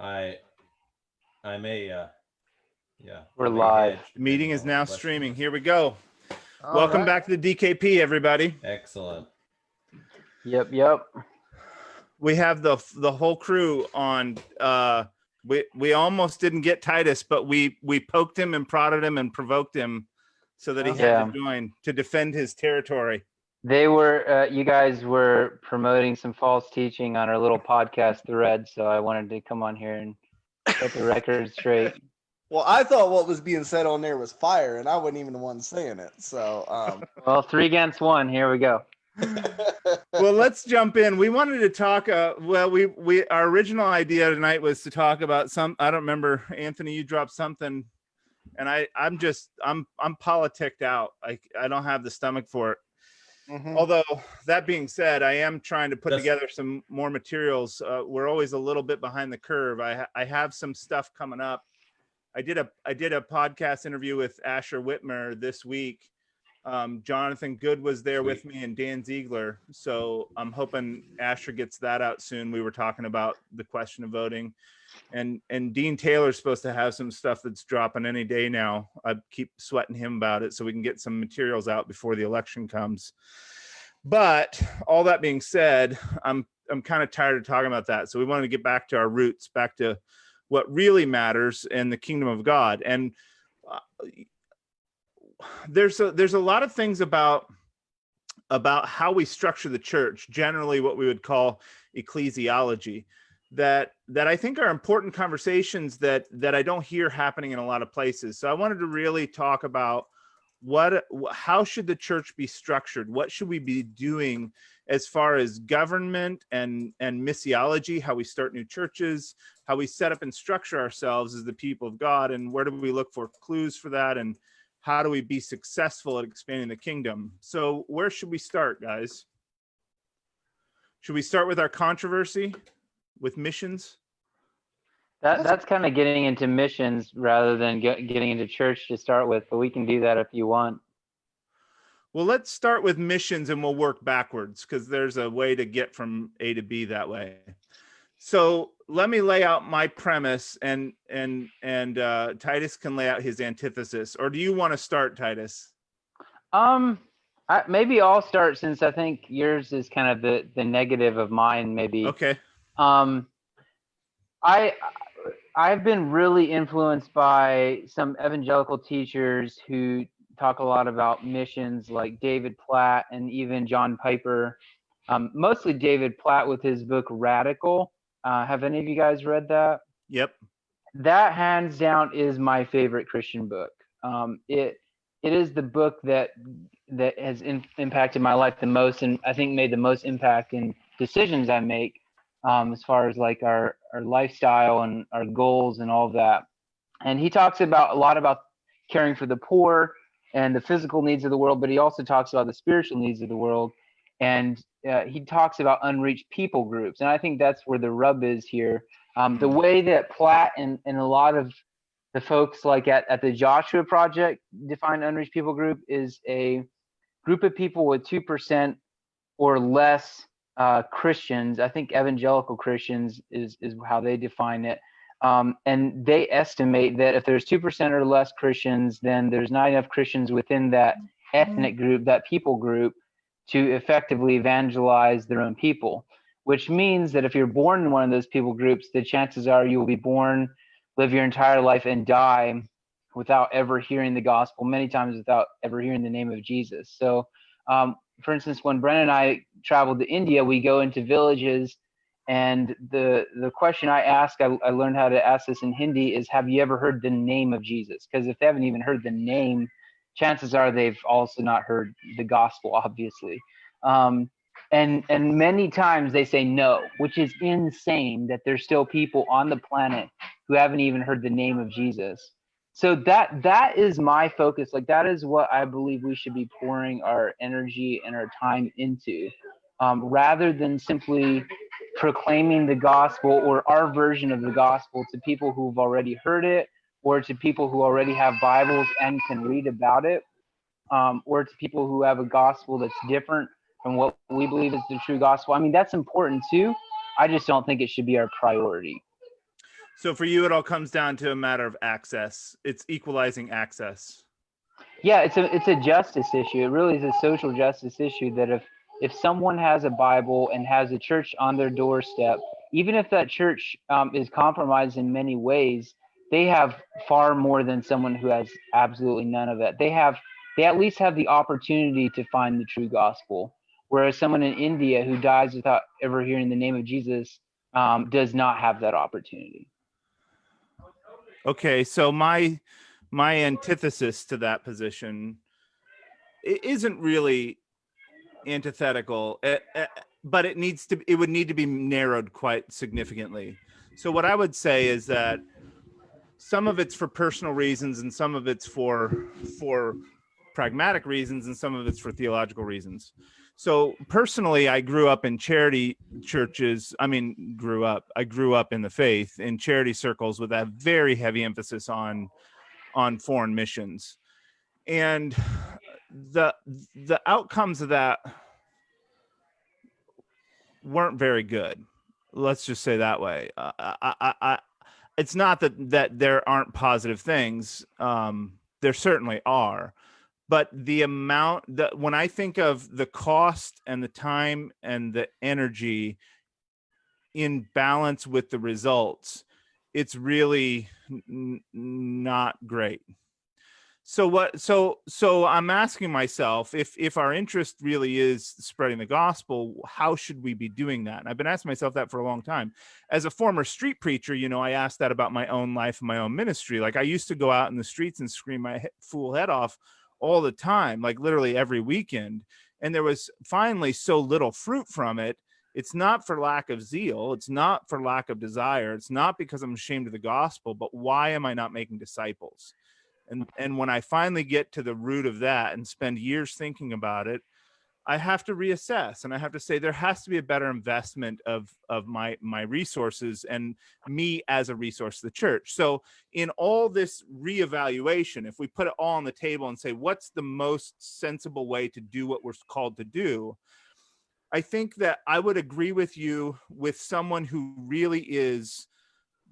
I may yeah. We're I may live. hedge The meeting depending is on now what question streaming. is. Here we go. All Welcome right. back to the DKP, everybody. Excellent. Yep. We have the whole crew on. We almost didn't get Titus, but we poked him and prodded him and provoked him so that he had Yeah. to join to defend his territory. They were, you guys were promoting some false teaching on our little podcast thread, so I wanted to come on here and set the record straight. Well, I thought what was being said on there was fire, and I wasn't even the one saying it. So, Well, 3 against 1. Here we go. Well, let's jump in. We wanted to talk. We our original idea tonight was to talk about some. I don't remember, Anthony. You dropped something, and I'm politicked out. I don't have the stomach for it. Mhm. Although that being said, I am trying to put That's- together some more materials. We're always a little bit behind the curve. I have some stuff coming up. I did a podcast interview with Asher Whitmer this week. Jonathan Good was there with me and Dan Ziegler. So I'm hoping Asher gets that out soon. We were talking about the question of voting, and Dean Taylor's supposed to have some stuff that's dropping any day now. I keep sweating him about it so we can get some materials out before the election comes. But all that being said, I'm kind of tired of talking about that. So we wanted to get back to our roots, back to what really matters in the kingdom of God. And there's a lot of things about how we structure the church, generally what we would call ecclesiology, that I think are important conversations that I don't hear happening in a lot of places. So I wanted to really talk about how should the church be structured? What should we be doing as far as government and missiology, how we start new churches, how we set up and structure ourselves as the people of God, and where do we look for clues for that, and how do we be successful at expanding the kingdom? So where should we start, guys? Should we start with our controversy with missions? That's kind of getting into missions rather than getting into church to start with, but we can do that if you want. Well, let's start with missions and we'll work backwards because there's a way to get from A to B that way. So let me lay out my premise and Titus can lay out his antithesis. Or do you want to start, Titus? Maybe I'll start since I think yours is kind of the negative of mine, maybe. Okay. I've been really influenced by some evangelical teachers who talk a lot about missions, like David Platt and even John Piper. Mostly David Platt with his book Radical. Have any of you guys read that? Yep. That hands down is my favorite Christian book. It is the book that has impacted my life the most, and I think made the most impact in decisions I make, as far as like our lifestyle and our goals and all of that. And he talks a lot about caring for the poor and the physical needs of the world, but he also talks about the spiritual needs of the world. And he talks about unreached people groups. And I think that's where the rub is here. The way that Platt and a lot of the folks like at the Joshua Project define unreached people group is a group of people with 2% or less Christians. I think evangelical Christians is how they define it. And they estimate that if there's 2% or less Christians, then there's not enough Christians within that ethnic group, that people group, to effectively evangelize their own people, which means that if you're born in one of those people groups, the chances are you will be born, live your entire life, and die without ever hearing the gospel, many times without ever hearing the name of Jesus. So, for instance, when Brennan and I traveled to India, we go into villages, and the question I ask, I learned how to ask this in Hindi, is have you ever heard the name of Jesus? Because if they haven't even heard the name, chances are they've also not heard the gospel, obviously. And many times they say no, which is insane that there's still people on the planet who haven't even heard the name of Jesus. So that is my focus. Like, that is what I believe we should be pouring our energy and our time into, rather than simply proclaiming the gospel or our version of the gospel to people who've already heard it, or to people who already have Bibles and can read about it, or to people who have a gospel that's different from what we believe is the true gospel. I mean, that's important too. I just don't think it should be our priority. So for you, it all comes down to a matter of access. It's equalizing access. Yeah, it's a justice issue. It really is a social justice issue that if someone has a Bible and has a church on their doorstep, even if that church is compromised in many ways, they have far more than someone who has absolutely none of it. They at least have the opportunity to find the true gospel, whereas someone in India who dies without ever hearing the name of Jesus does not have that opportunity. Okay, so my antithesis to that position isn't really antithetical, but it would need to be narrowed quite significantly. So what I would say is that some of it's for personal reasons and some of it's for pragmatic reasons and some of it's for theological reasons. So personally, I grew up in charity churches. I grew up in the faith in charity circles with a very heavy emphasis on foreign missions. And the outcomes of that weren't very good. Let's just say that way. It's not that there aren't positive things. There certainly are. But the amount that when I think of the cost and the time and the energy in balance with the results, it's really not great. So I'm asking myself, if our interest really is spreading the gospel, how should we be doing that? And I've been asking myself that for a long time. As a former street preacher, I asked that about my own life and my own ministry. Like I used to go out in the streets and scream my fool head off all the time, like literally every weekend. And there was finally so little fruit from it. It's not for lack of zeal. It's not for lack of desire. It's not because I'm ashamed of the gospel, but why am I not making disciples? And when I finally get to the root of that and spend years thinking about it, I have to reassess and I have to say there has to be a better investment of my resources and me as a resource to the church. So in all this reevaluation, if we put it all on the table and say, what's the most sensible way to do what we're called to do? I think that I would agree with you with someone who really is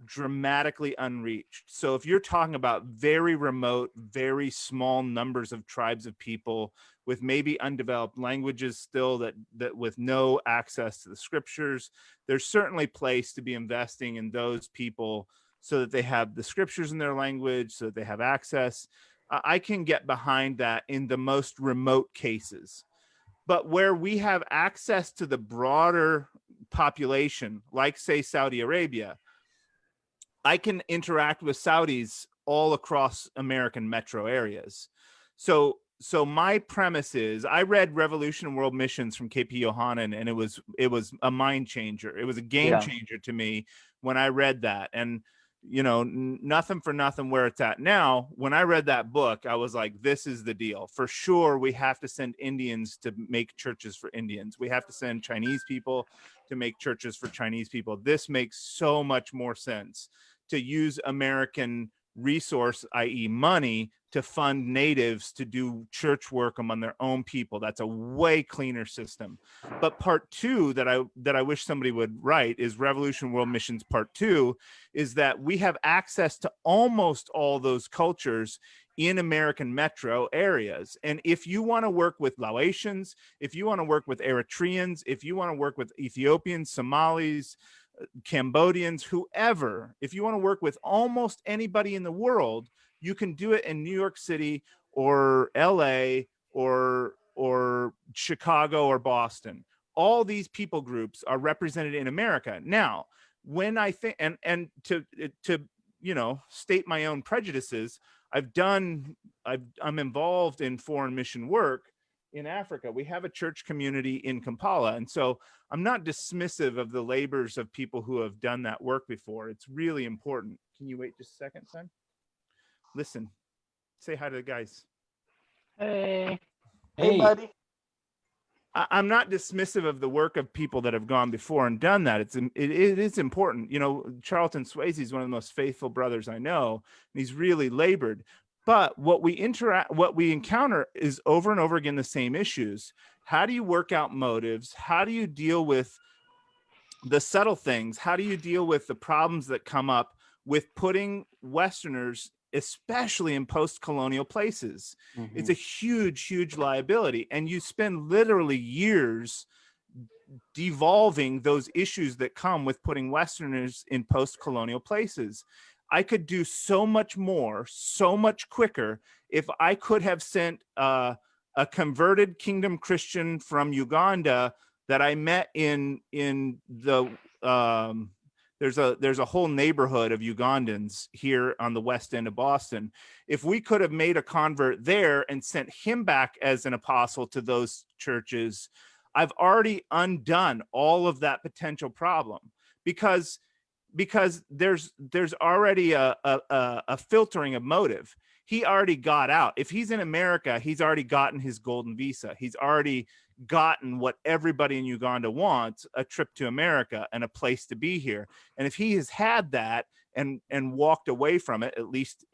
dramatically unreached. So if you're talking about very remote, very small numbers of tribes of people with maybe undeveloped languages still that with no access to the scriptures, there's certainly place to be investing in those people so that they have the scriptures in their language, so that they have access. I can get behind that in the most remote cases. But where we have access to the broader population, like say Saudi Arabia, I can interact with Saudis all across American metro areas. So my premise is I read Revolution and World Missions from KP Yohanan, and it was a mind changer. It was a game changer to me when I read that. And nothing for nothing where it's at now. When I read that book, I was like, this is the deal. For sure, we have to send Indians to make churches for Indians. We have to send Chinese people to make churches for Chinese people. This makes so much more sense to use American resource, i.e. money, to fund natives to do church work among their own people. That's a way cleaner system. But part two that I wish somebody would write is Revolution World Missions Part 2, is that we have access to almost all those cultures in American metro areas. And if you want to work with Laotians, if you want to work with Eritreans, if you want to work with Ethiopians, Somalis, Cambodians, whoever, if you want to work with almost anybody in the world, you can do it in New York City or LA or Chicago or Boston. All these people groups are represented in America. Now, when I think, and to state my own prejudices, I'm involved in foreign mission work in Africa. We have a church community in Kampala. And so I'm not dismissive of the labors of people who have done that work before. It's really important. Can you wait just a second, son? Listen, say hi to the guys. Hey. Hey, buddy. I'm not dismissive of the work of people that have gone before and done that. It is important. Charlton Swayze is one of the most faithful brothers I know, and he's really labored. But what we encounter is over and over again the same issues. How do you work out motives? How do you deal with the subtle things? How do you deal with the problems that come up with putting Westerners, especially in post-colonial places. It's a huge liability, and you spend literally years devolving those issues that come with putting Westerners in post-colonial places. I could do so much more, so much quicker, if I could have sent a converted Kingdom Christian from Uganda that I met in the there's a whole neighborhood of Ugandans here on the west end of Boston. If we could have made a convert there and sent him back as an apostle to those churches, I've already undone all of that potential problem, because there's already a filtering of motive. He already got out. If he's in America, he's already gotten his golden visa. He's already gotten what everybody in Uganda wants, a trip to America and a place to be here. And if he has had that and walked away from it, at least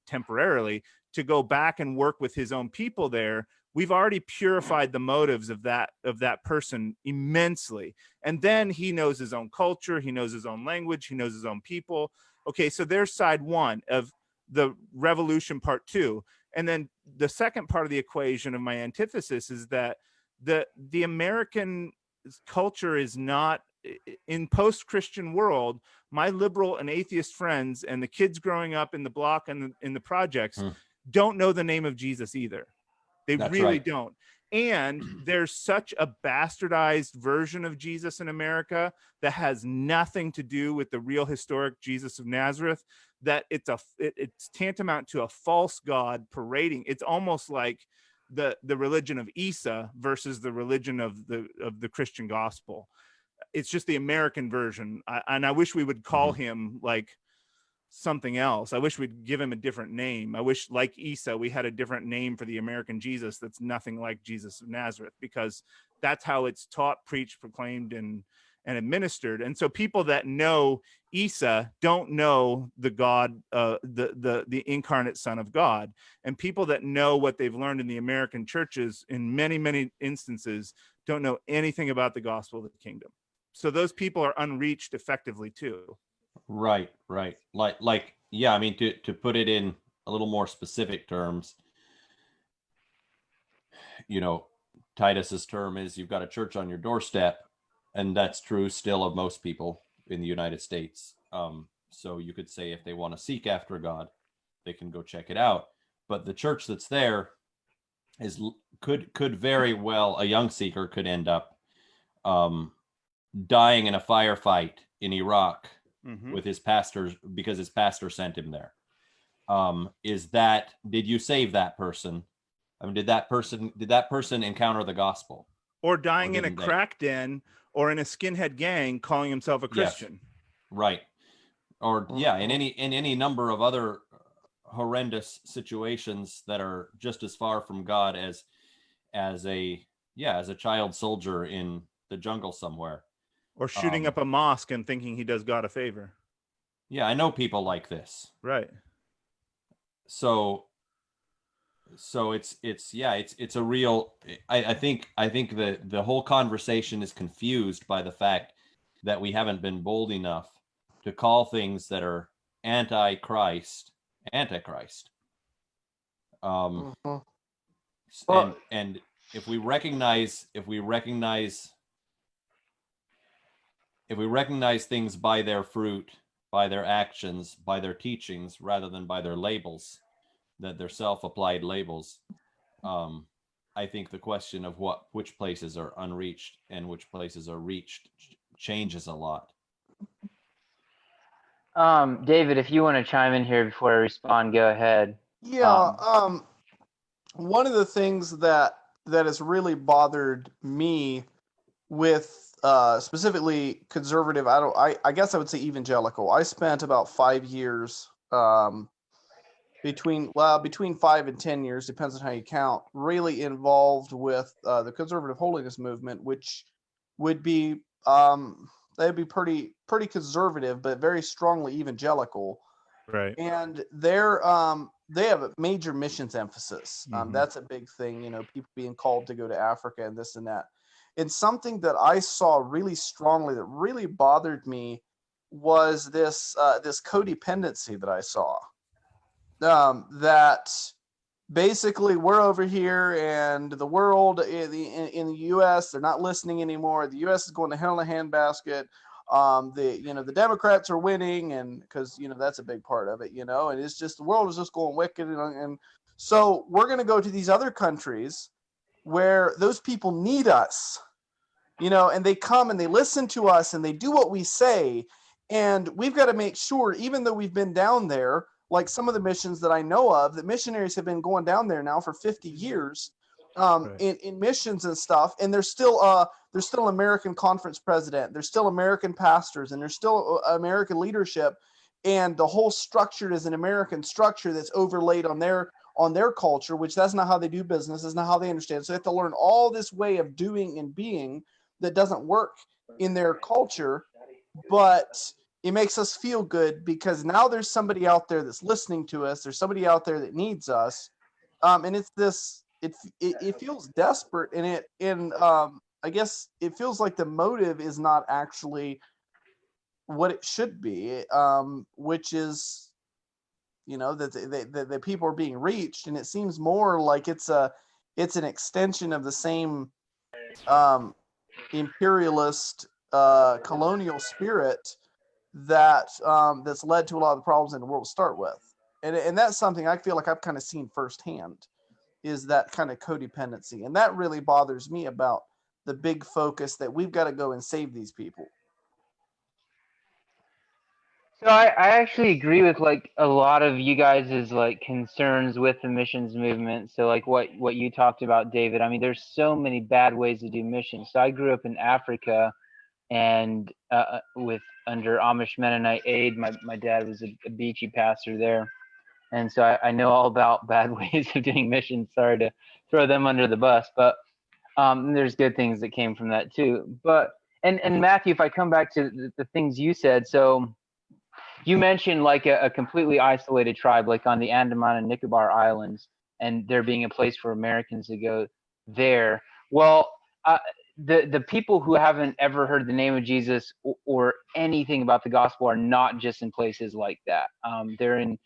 temporarily, to go back and work with his own people there, we've already purified the motives of that person immensely. And then he knows his own culture, he knows his own language, he knows his own people. Okay, so there's side one of the revolution, part two. And then the second part of the equation of my antithesis is that the American culture is not, in post-Christian world, my liberal and atheist friends and the kids growing up in the block and in the projects don't know the name of Jesus either. They That's really right. don't. And there's such a bastardized version of Jesus in America that has nothing to do with the real historic Jesus of Nazareth, that it's tantamount to a false god parading. It's almost like the religion of Isa versus the religion of the Christian gospel. It's just the American version. And I wish we would call him like something else. I wish we'd give him a different name. I wish, like Isa, we had a different name for the American Jesus that's nothing like Jesus of Nazareth, because that's how it's taught, preached, proclaimed, and administered. And so people that know Isa don't know the God, the incarnate Son of God. And people that know what they've learned in the American churches, in many instances, don't know anything about the gospel of the kingdom. So those people are unreached effectively too. Right. Like, yeah, I mean, to put it in a little more specific terms, you know, Titus's term is, you've got a church on your doorstep, and that's true still of most people in the United States. So you could say, if they want to seek after God, they can go check it out. But the church that's there could very well, a young seeker could end up dying in a firefight in Iraq with his pastors, because his pastor sent him there. Did you save that person? I mean, did that person encounter the gospel? Or dying in a crack den or in a skinhead gang calling himself a Christian? Yes. Right. Or in any number of other horrendous situations that are just as far from God as a child soldier in the jungle somewhere. Or shooting up a mosque and thinking he does God a favor. Yeah, I know people like this. Right. So it's a real, I think the whole conversation is confused by the fact that we haven't been bold enough to call things that are antichrist. Well, And if we recognize things by their fruit, by their actions, by their teachings, rather than by their labels, that they're self-applied labels, I think the question of which places are unreached and which places are reached changes a lot. David, if you want to chime in here before I respond, go ahead. Yeah. One of the things that has really bothered me with specifically conservative, I guess I would say evangelical. I spent about 5 years, between 5 and 10 years, depends on how you count, really involved with the conservative holiness movement, which would be they'd be pretty conservative, but very strongly evangelical. Right. And they have a major missions emphasis. That's a big thing, people being called to go to Africa and this and that. And something that I saw really strongly that really bothered me was this codependency that I saw. That basically we're over here and the world in the U.S. they're not listening anymore. The U.S. is going to hell in a handbasket. The Democrats are winning, and because that's a big part of it, and it's just the world is just going wicked, and so we're going to go to these other countries where those people need us, and they come and they listen to us and they do what we say, and we've got to make sure, even though we've been down there, like some of the missions that I know of, that missionaries have been going down there now for 50 years, Right. in missions and stuff, and there's still an American conference president, there's still American pastors, and there's still American leadership, and the whole structure is an American structure that's overlaid on their culture, which that's not how they do business, that's not how they understand. So they have to learn all this way of doing and being that doesn't work in their culture, but it makes us feel good because now there's somebody out there that's listening to us. There's somebody out there that needs us. And it's this, it feels desperate, and I guess it feels like the motive is not actually what it should be, which is, that the people are being reached. And it seems more like it's an extension of the same, imperialist, colonial spirit that's led to a lot of the problems in the world to start with. And that's something I feel like I've kind of seen firsthand, is that kind of codependency. And that really bothers me about the big focus that we've got to go and save these people. So I actually agree with like a lot of you guys' like concerns with the missions movement. So like what you talked about, David. I mean, there's so many bad ways to do missions. So I grew up in Africa, and with under Amish Mennonite aid, my dad was a beachy pastor there, and so I know all about bad ways of doing missions. Sorry to throw them under the bus, but there's good things that came from that too. But and Matthew, if I come back to the things you said, so you mentioned like a completely isolated tribe, like on the Andaman and Nicobar Islands, and there being a place for Americans to go there. Well, the people who haven't ever heard the name of Jesus or anything about the gospel are not just in places like that. They're in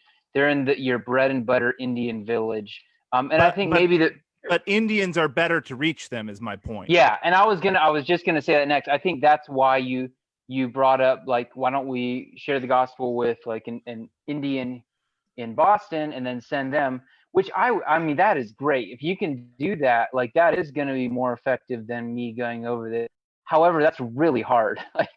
your bread and butter Indian village. And I think maybe that. But Indians are better to reach them, is my point. Yeah, and I was just gonna say that next. I think that's why you brought up, like, why don't we share the gospel with like an Indian in Boston and then send them, which I mean, that is great. If you can do that, like, that is going to be more effective than me going over there. However, that's really hard. Like,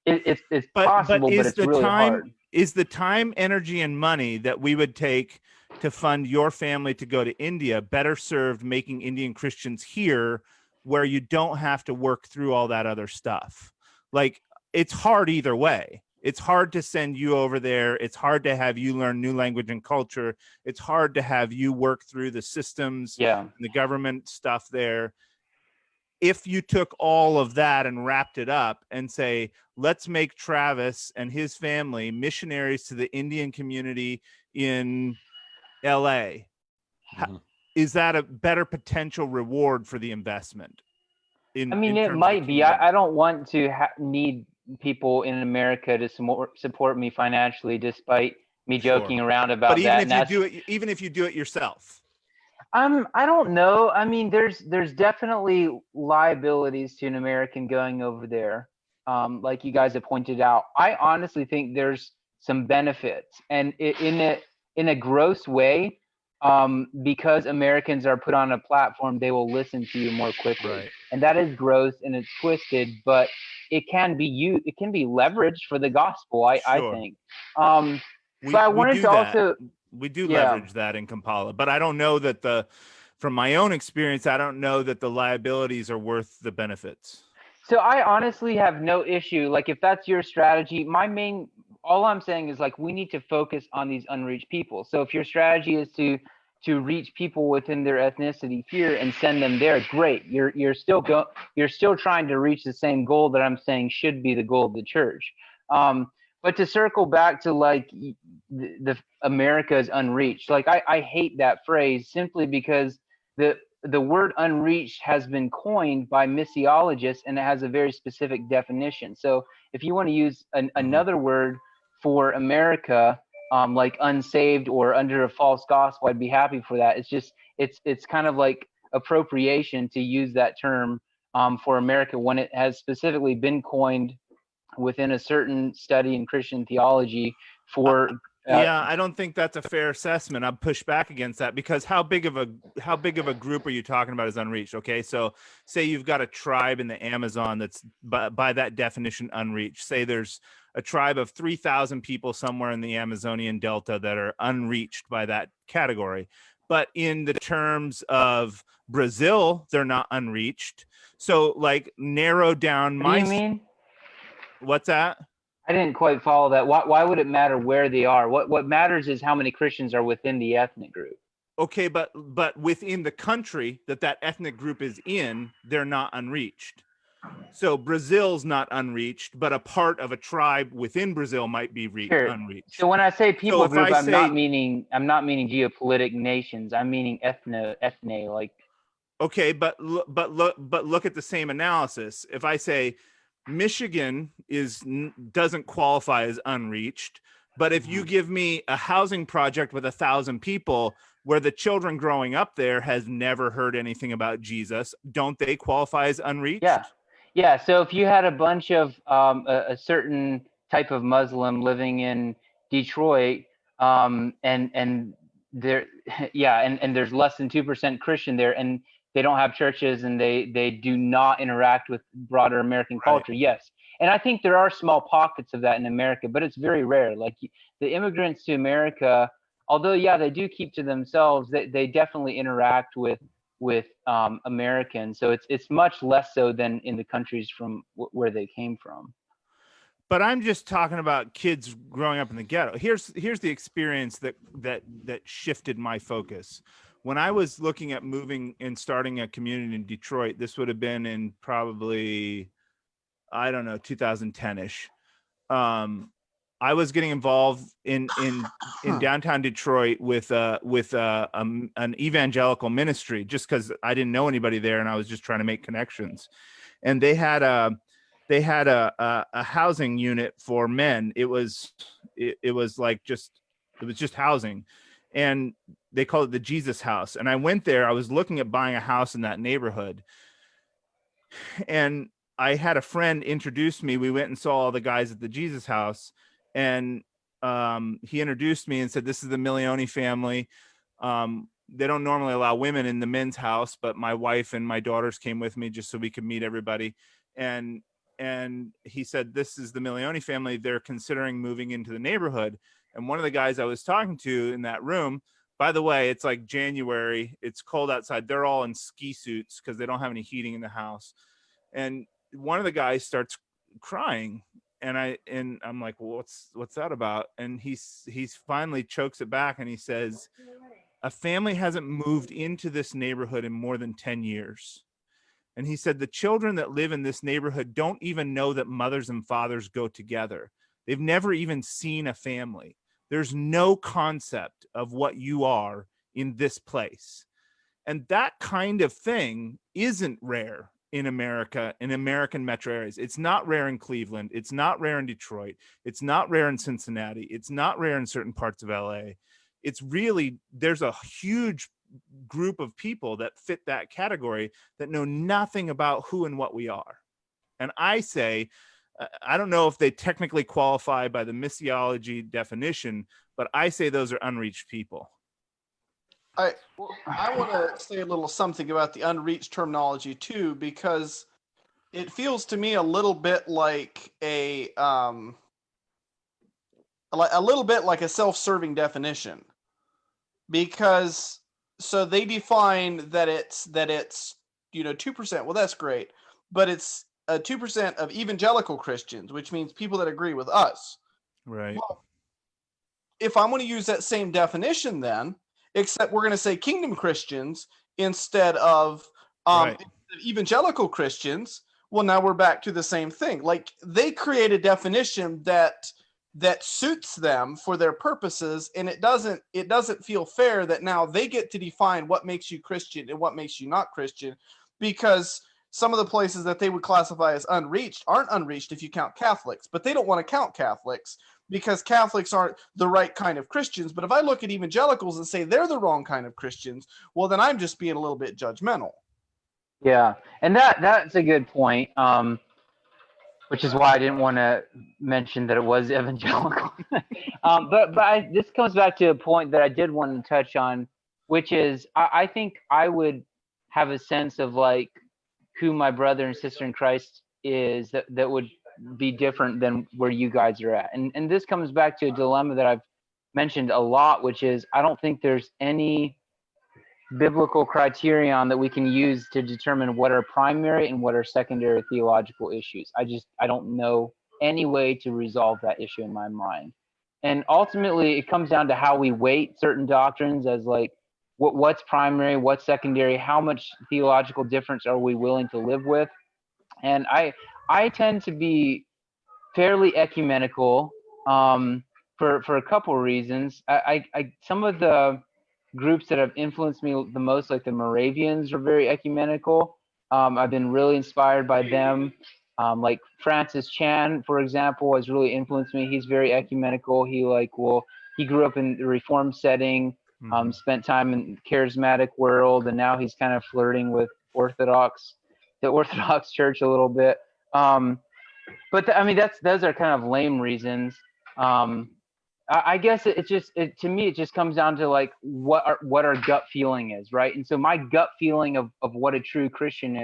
it's possible, but it's really hard. Is the time, energy, and money that we would take to fund your family to go to India better served making Indian Christians here, where you don't have to work through all that other stuff? Like, it's hard either way. It's hard to send you over there. It's hard to have you learn new language and culture. It's hard to have you work through the systems, and the government stuff there. If you took all of that and wrapped it up and say, let's make Travis and his family missionaries to the Indian community in LA, is that a better potential reward for the investment? I mean, it might be. I don't want to need people in America to support me financially, despite me joking around about that. But even if you do it yourself. I don't know. I mean, there's definitely liabilities to an American going over there, like you guys have pointed out. I honestly think there's some benefits, and in a gross way, because Americans are put on a platform, they will listen to you more quickly. Right. And that is gross and it's twisted, but it can be leveraged for the gospel. I think. But I wanted to also. We do leverage that in Kampala, but I don't know that from my own experience, I don't know that the liabilities are worth the benefits. So I honestly have no issue. Like, if that's your strategy, all I'm saying is, like, we need to focus on these unreached people. So if your strategy is to reach people within their ethnicity here and send them there, great. You're still trying to reach the same goal that I'm saying should be the goal of the church. But to circle back to, like, the America is unreached, like, I hate that phrase, simply because the word unreached has been coined by missiologists, and it has a very specific definition. So if you want to use another word for America, like unsaved or under a false gospel, I'd be happy for that. It's just it's kind of like appropriation to use that term for America when it has specifically been coined within a certain study in Christian theology for yeah, I don't think that's a fair assessment. I'd push back against that, because how big of a group are you talking about is unreached? Okay, so say you've got a tribe in the Amazon that's by that definition unreached. Say there's a tribe of 3,000 people somewhere in the Amazonian Delta that are unreached by that category. But in the terms of Brazil, they're not unreached. So like narrow down what do you mean? What's that? I didn't quite follow that. Why would it matter where they are? What matters is how many Christians are within the ethnic group. Okay, but within the country that ethnic group is in, they're not unreached. So Brazil's not unreached, but a part of a tribe within Brazil might be unreached. So when I say people group, I'm not meaning geopolitic nations. I'm meaning ethne like. Okay, but look at the same analysis. If I say Michigan doesn't qualify as unreached, but if you give me a housing project with 1,000 people where the children growing up there has never heard anything about Jesus, don't they qualify as unreached? Yeah. So if you had a bunch of a certain type of Muslim living in Detroit, and there, and there's less than 2% Christian there, and they don't have churches, and they do not interact with broader American culture. Right. Yes. And I think there are small pockets of that in America, but it's very rare. Like the immigrants to America, although, they do keep to themselves, they definitely interact with Americans. So it's much less so than in the countries from where they came from. But I'm just talking about kids growing up in the ghetto. Here's the experience that shifted my focus. When I was looking at moving and starting a community in Detroit, this would have been in probably, I don't know, 2010-ish. I was getting involved in downtown Detroit with an evangelical ministry, just because I didn't know anybody there and I was just trying to make connections. And they had a housing unit for men. It was just housing, and they called it the Jesus House. And I went there. I was looking at buying a house in that neighborhood, and I had a friend introduce me. We went and saw all the guys at the Jesus House, and he introduced me and said, "This is the Milioni family. They don't normally allow women in the men's house, but my wife and my daughters came with me just so we could meet everybody." And he said, "This is the Milioni family. They're considering moving into the neighborhood." And one of the guys I was talking to in that room, by the way, it's like January, it's cold outside. They're all in ski suits because they don't have any heating in the house. And one of the guys starts crying, and I'm like, "Well, what's that about?" And he's finally chokes it back, and he says, "A family hasn't moved into this neighborhood in more than 10 years. And he said, the children that live in this neighborhood don't even know that mothers and fathers go together. They've never even seen a family. There's no concept of what you are in this place." And that kind of thing isn't rare in America, in American metro areas. It's not rare in Cleveland. It's not rare in Detroit. It's not rare in Cincinnati. It's not rare in certain parts of LA. It's really, there's a huge group of people that fit that category that know nothing about who and what we are. And I say, I don't know if they technically qualify by the missiology definition, but I say those are unreached people. I want to say a little something about the unreached terminology too, because it feels to me a little bit like a little bit like a self-serving definition, because so they define that it's 2%. Well, that's great, but it's 2% of evangelical Christians, which means people that agree with us. Right. Well, if I'm going to use that same definition, then, except we're going to say kingdom Christians instead of evangelical Christians. Well, now we're back to the same thing. Like, they create a definition that that suits them for their purposes, and it doesn't feel fair that now they get to define what makes you Christian and what makes you not Christian, because some of the places that they would classify as unreached aren't unreached if you count Catholics, but they don't want to count Catholics because Catholics aren't the right kind of Christians. But if I look at evangelicals and say they're the wrong kind of Christians, well, then I'm just being a little bit judgmental. Yeah, and that's a good point. Which is why I didn't want to mention that it was evangelical. But this comes back to a point that I did want to touch on, which is I think I would have a sense of like who my brother and sister in Christ is that would be different than where you guys are at. And this comes back to a dilemma that I've mentioned a lot, which is I don't think there's any biblical criterion that we can use to determine what are primary and what are secondary theological issues. I don't know any way to resolve that issue in my mind. And ultimately it comes down to how we weight certain doctrines as like what's primary, what's secondary, how much theological difference are we willing to live with. And I tend to be fairly ecumenical for a couple of reasons. I some of the groups that have influenced me the most, like the Moravians, are very ecumenical. I've been really inspired by them. Like Francis Chan, for example, has really influenced me. He's very ecumenical. He grew up in the Reformed setting, spent time in the charismatic world, and now he's kind of flirting with the Orthodox Church a little bit. But I mean, those are kind of lame reasons. I guess to me it just comes down to like what our gut feeling is, right? And so my gut feeling of what a true Christian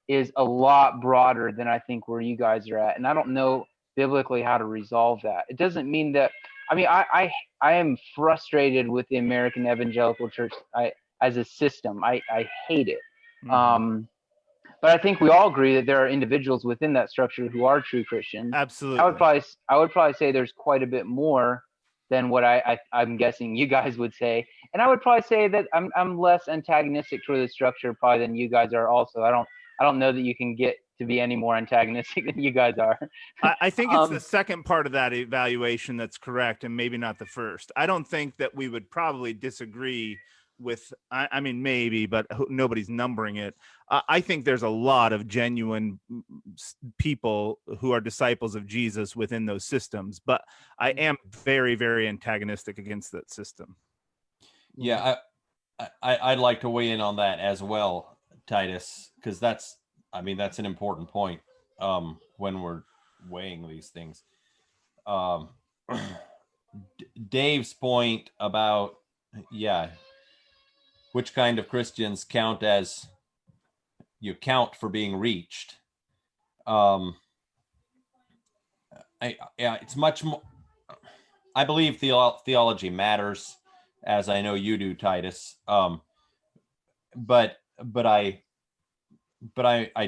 is a lot broader than I think where you guys are at, and I don't know biblically how to resolve that. It doesn't mean that I am frustrated with the American evangelical church as a system. I hate it. But I think we all agree that there are individuals within that structure who are true Christians. Absolutely. I would probably say there's quite a bit more than what I'm guessing you guys would say. And I would probably say that I'm less antagonistic toward the structure probably than you guys are also. I don't know that you can get to be any more antagonistic than you guys are. I think it's the second part of that evaluation that's correct, and maybe not the first. I don't think that we would probably disagree with, I mean, maybe, but nobody's numbering it. I think there's a lot of genuine people who are disciples of Jesus within those systems, but I am very, very antagonistic against that system. Yeah, I'd like to weigh in on that as well, Titus, because that's an important point when we're weighing these things. Dave's point about, which kind of Christians count as you count for being reached. It's much more. I believe theology matters, as I know you do, Titus. But I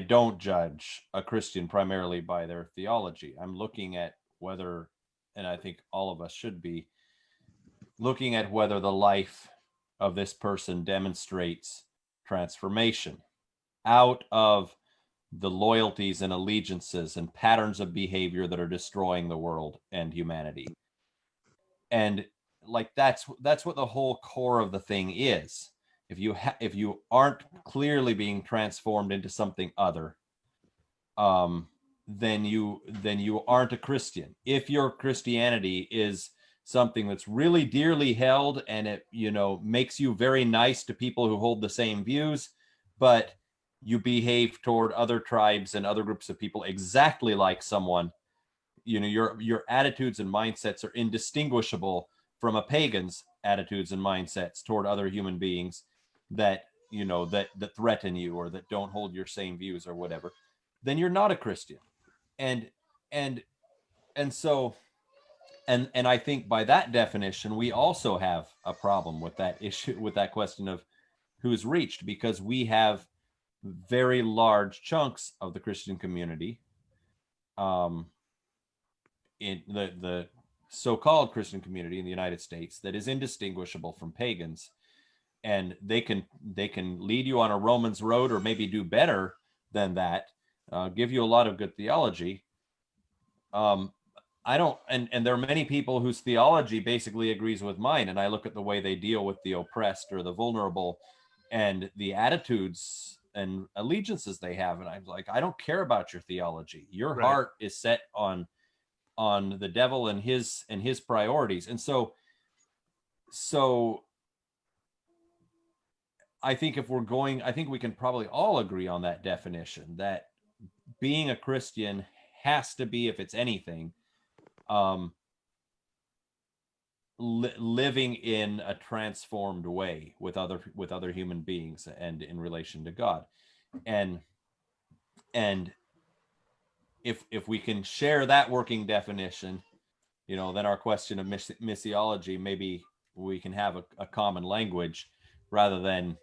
don't judge a Christian primarily by their theology. I'm looking at whether, and I think all of us should be looking at whether the life of this person demonstrates transformation out of the loyalties and allegiances and patterns of behavior that are destroying the world and humanity. And like that's what the whole core of the thing is. If you aren't clearly being transformed into something other, then you aren't a Christian. If your Christianity is something that's really dearly held and it makes you very nice to people who hold the same views, but you behave toward other tribes and other groups of people exactly like someone, your attitudes and mindsets are indistinguishable from a pagan's attitudes and mindsets toward other human beings that threaten you or that don't hold your same views or whatever, then you're not a Christian. And so I think by that definition, we also have a problem with that issue, with that question of who's reached, because we have very large chunks of the Christian community, in the so-called Christian community in the United States, that is indistinguishable from pagans, and they can lead you on a Romans road, or maybe do better than that, give you a lot of good theology. I don't, and there are many people whose theology basically agrees with mine, and I look at the way they deal with the oppressed or the vulnerable, and the attitudes and allegiances they have, and I'm like, I don't care about your theology. Your Right. heart is set on the devil and his priorities, and so I think I think we can probably all agree on that definition, that being a Christian has to be, if it's anything, living in a transformed way with other human beings and in relation to God, and if we can share that working definition, then our question of missiology, maybe we can have a common language rather than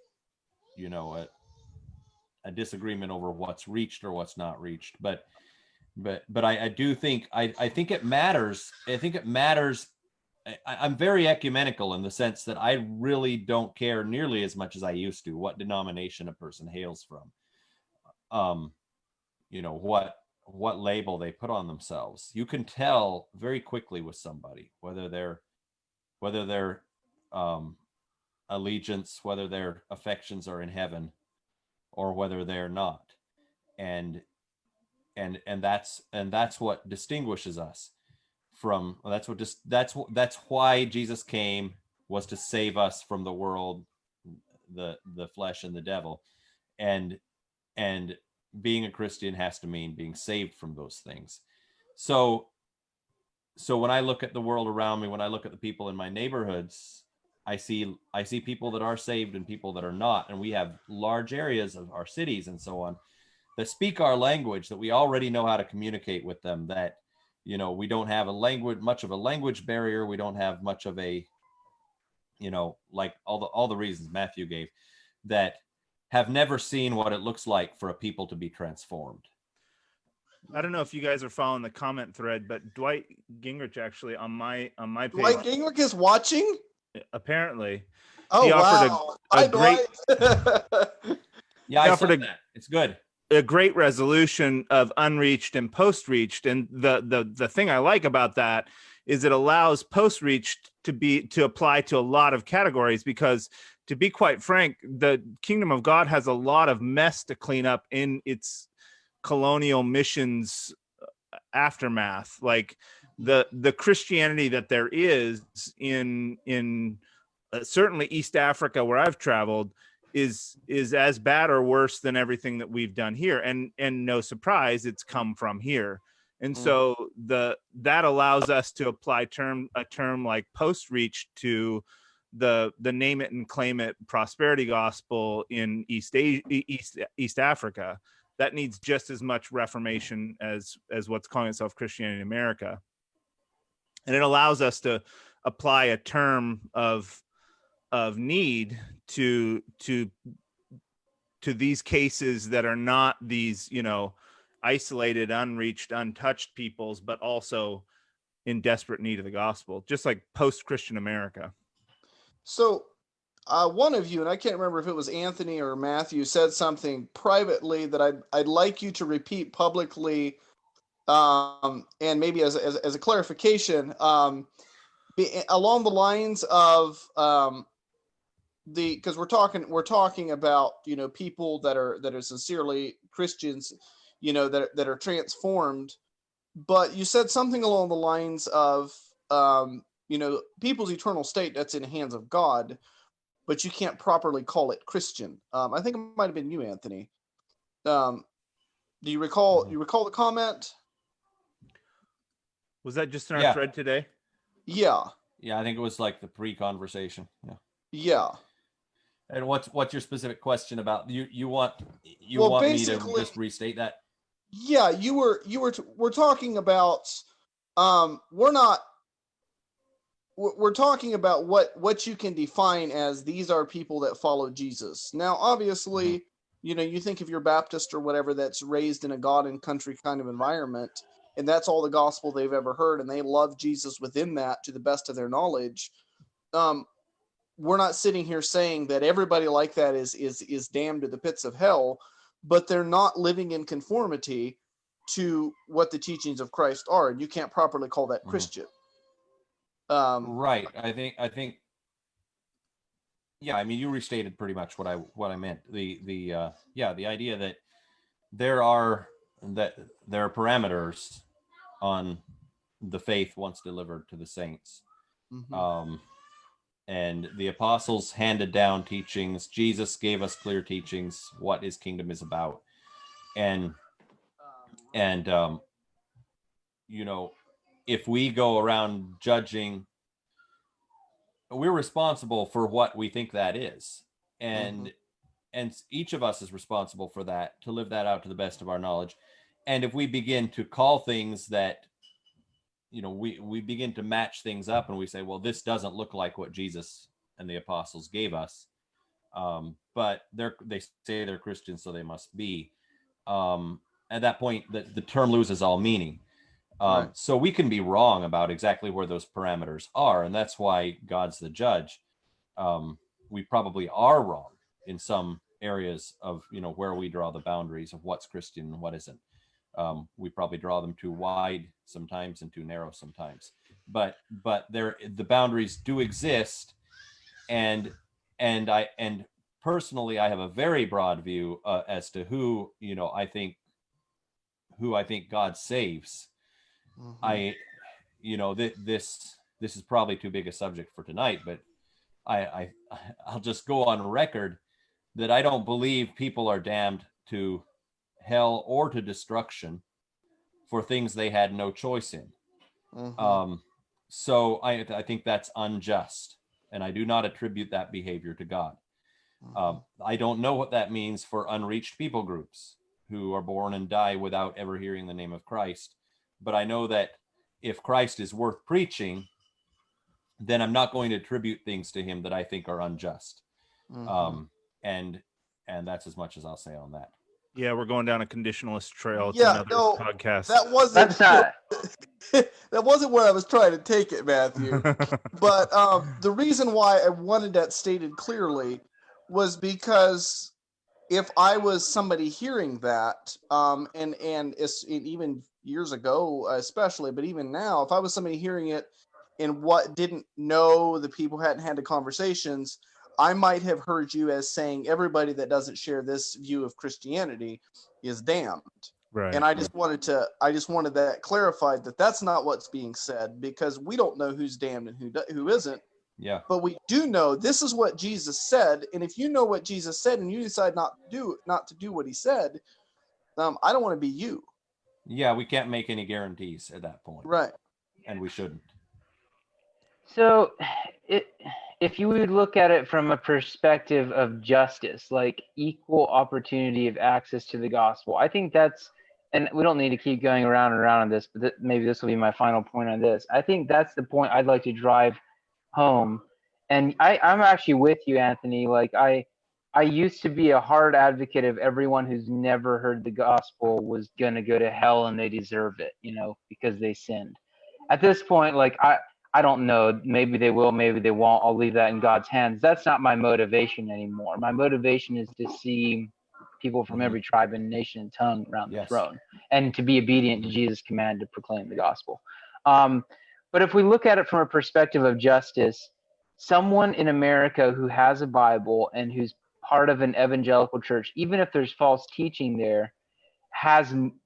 a disagreement over what's reached or what's not reached. But I do think I think it matters. I think it matters. I'm very ecumenical in the sense that I really don't care nearly as much as I used to what denomination a person hails from. What label they put on themselves. You can tell very quickly with somebody whether their allegiance, whether their affections are in heaven, or whether they're not, and that's what distinguishes us from. That's why Jesus came, was to save us from the world, the flesh and the devil, and being a Christian has to mean being saved from those things. So when I look at the world around me, when I look at the people in my neighborhoods, I see people that are saved and people that are not, and we have large areas of our cities and so on that speak our language, that we already know how to communicate with them, that we don't have much of a language barrier, we don't have much of a like all the reasons Matthew gave, that have never seen what it looks like for a people to be transformed. I don't know if you guys are following the comment thread, but Dwight Gingrich actually on my page, Dwight Gingrich is watching. Apparently, Oh, he offered wow. a Hi, great Dwight. Yeah, He I offered saw that. It's good. a great resolution of unreached and post-reached, and the thing I like about that is it allows post-reached to apply to a lot of categories, because to be quite frank, the kingdom of God has a lot of mess to clean up in its colonial missions aftermath. Like the Christianity that there is in certainly East Africa, where I've traveled, is as bad or worse than everything that we've done here, and no surprise, it's come from here. And so that allows us to apply a term like post-reach to the name it and claim it prosperity gospel in East Africa that needs just as much reformation as what's calling itself Christianity in America. And it allows us to apply a term of need to these cases that are not these, isolated, unreached, untouched peoples, but also in desperate need of the gospel, just like post-Christian America. So one of you, and I can't remember if it was Anthony or Matthew, said something privately that I'd like you to repeat publicly, and maybe as a clarification, along the lines of because we're talking about people that are sincerely Christians, that are transformed, but you said something along the lines of people's eternal state, that's in the hands of God, but you can't properly call it Christian. I think it might have been you, Anthony. Do you recall the comment? Was that just in our thread today? Yeah. Yeah, I think it was like the pre-conversation. Yeah. And what's your specific question about? You want me to just restate that? Yeah, we're talking about we're talking about what you can define as these are people that follow Jesus. Now, obviously, you think if you're Baptist or whatever that's raised in a God and country kind of environment, and that's all the gospel they've ever heard, and they love Jesus within that to the best of their knowledge. We're not sitting here saying that everybody like that is damned to the pits of hell, but they're not living in conformity to what the teachings of Christ are, and you can't properly call that Christian. Right. I think. Yeah, I mean, you restated pretty much what I meant. The idea that there are parameters on the faith once delivered to the saints. Mhm. And the apostles handed down teachings. Jesus gave us clear teachings what his kingdom is about. And if we go around judging, we're responsible for what we think that is. And each of us is responsible for that, to live that out to the best of our knowledge. And if we begin to call things that, we begin to match things up, and we say, well, this doesn't look like what Jesus and the apostles gave us. But they say they're Christians, so they must be. At that point, the term loses all meaning. Right. So we can be wrong about exactly where those parameters are, and that's why God's the judge. We probably are wrong in some areas of where we draw the boundaries of what's Christian and what isn't. We probably draw them too wide sometimes and too narrow sometimes. But the boundaries do exist, and personally, I have a very broad view as to who I think God saves. This is probably too big a subject for tonight, but I'll just go on record that I don't believe people are damned to hell or to destruction for things they had no choice in. So I think that's unjust, and I do not attribute that behavior to God. I don't know what that means for unreached people groups who are born and die without ever hearing the name of Christ. But I know that if Christ is worth preaching, then I'm not going to attribute things to him that I think are unjust. And that's as much as I'll say on that. Yeah, we're going down a conditionalist trail. It's Yeah, another no, podcast. that wasn't That's not. that wasn't where I was trying to take it, Matthew. But the reason why I wanted that stated clearly was because if I was somebody hearing that, and even years ago, especially, but even now, if I was somebody hearing it and didn't know the people hadn't had the conversations, I might have heard you as saying everybody that doesn't share this view of Christianity is damned. Right. And I just wanted that clarified, that that's not what's being said, because we don't know who's damned and who isn't. Yeah. But we do know this is what Jesus said, and if you know what Jesus said and you decide not to do what he said, I don't want to be you. Yeah, we can't make any guarantees at that point. Right. And we shouldn't. So, if you would look at it from a perspective of justice, like equal opportunity of access to the gospel, I think that's, and we don't need to keep going around and around on this, but maybe this will be my final point on this. I think that's the point I'd like to drive home. And I'm actually with you, Anthony. Like I used to be a hard advocate of everyone who's never heard the gospel was going to go to hell and they deserve it, because they sinned. At this point, like I don't know, maybe they will, maybe they won't. I'll leave that in God's hands. That's not my motivation anymore. My motivation is to see people from every tribe and nation and tongue around the throne, and to be obedient to Jesus' command to proclaim the gospel. But if we look at it from a perspective of justice, someone in America who has a Bible and who's part of an evangelical church, even if there's false teaching there,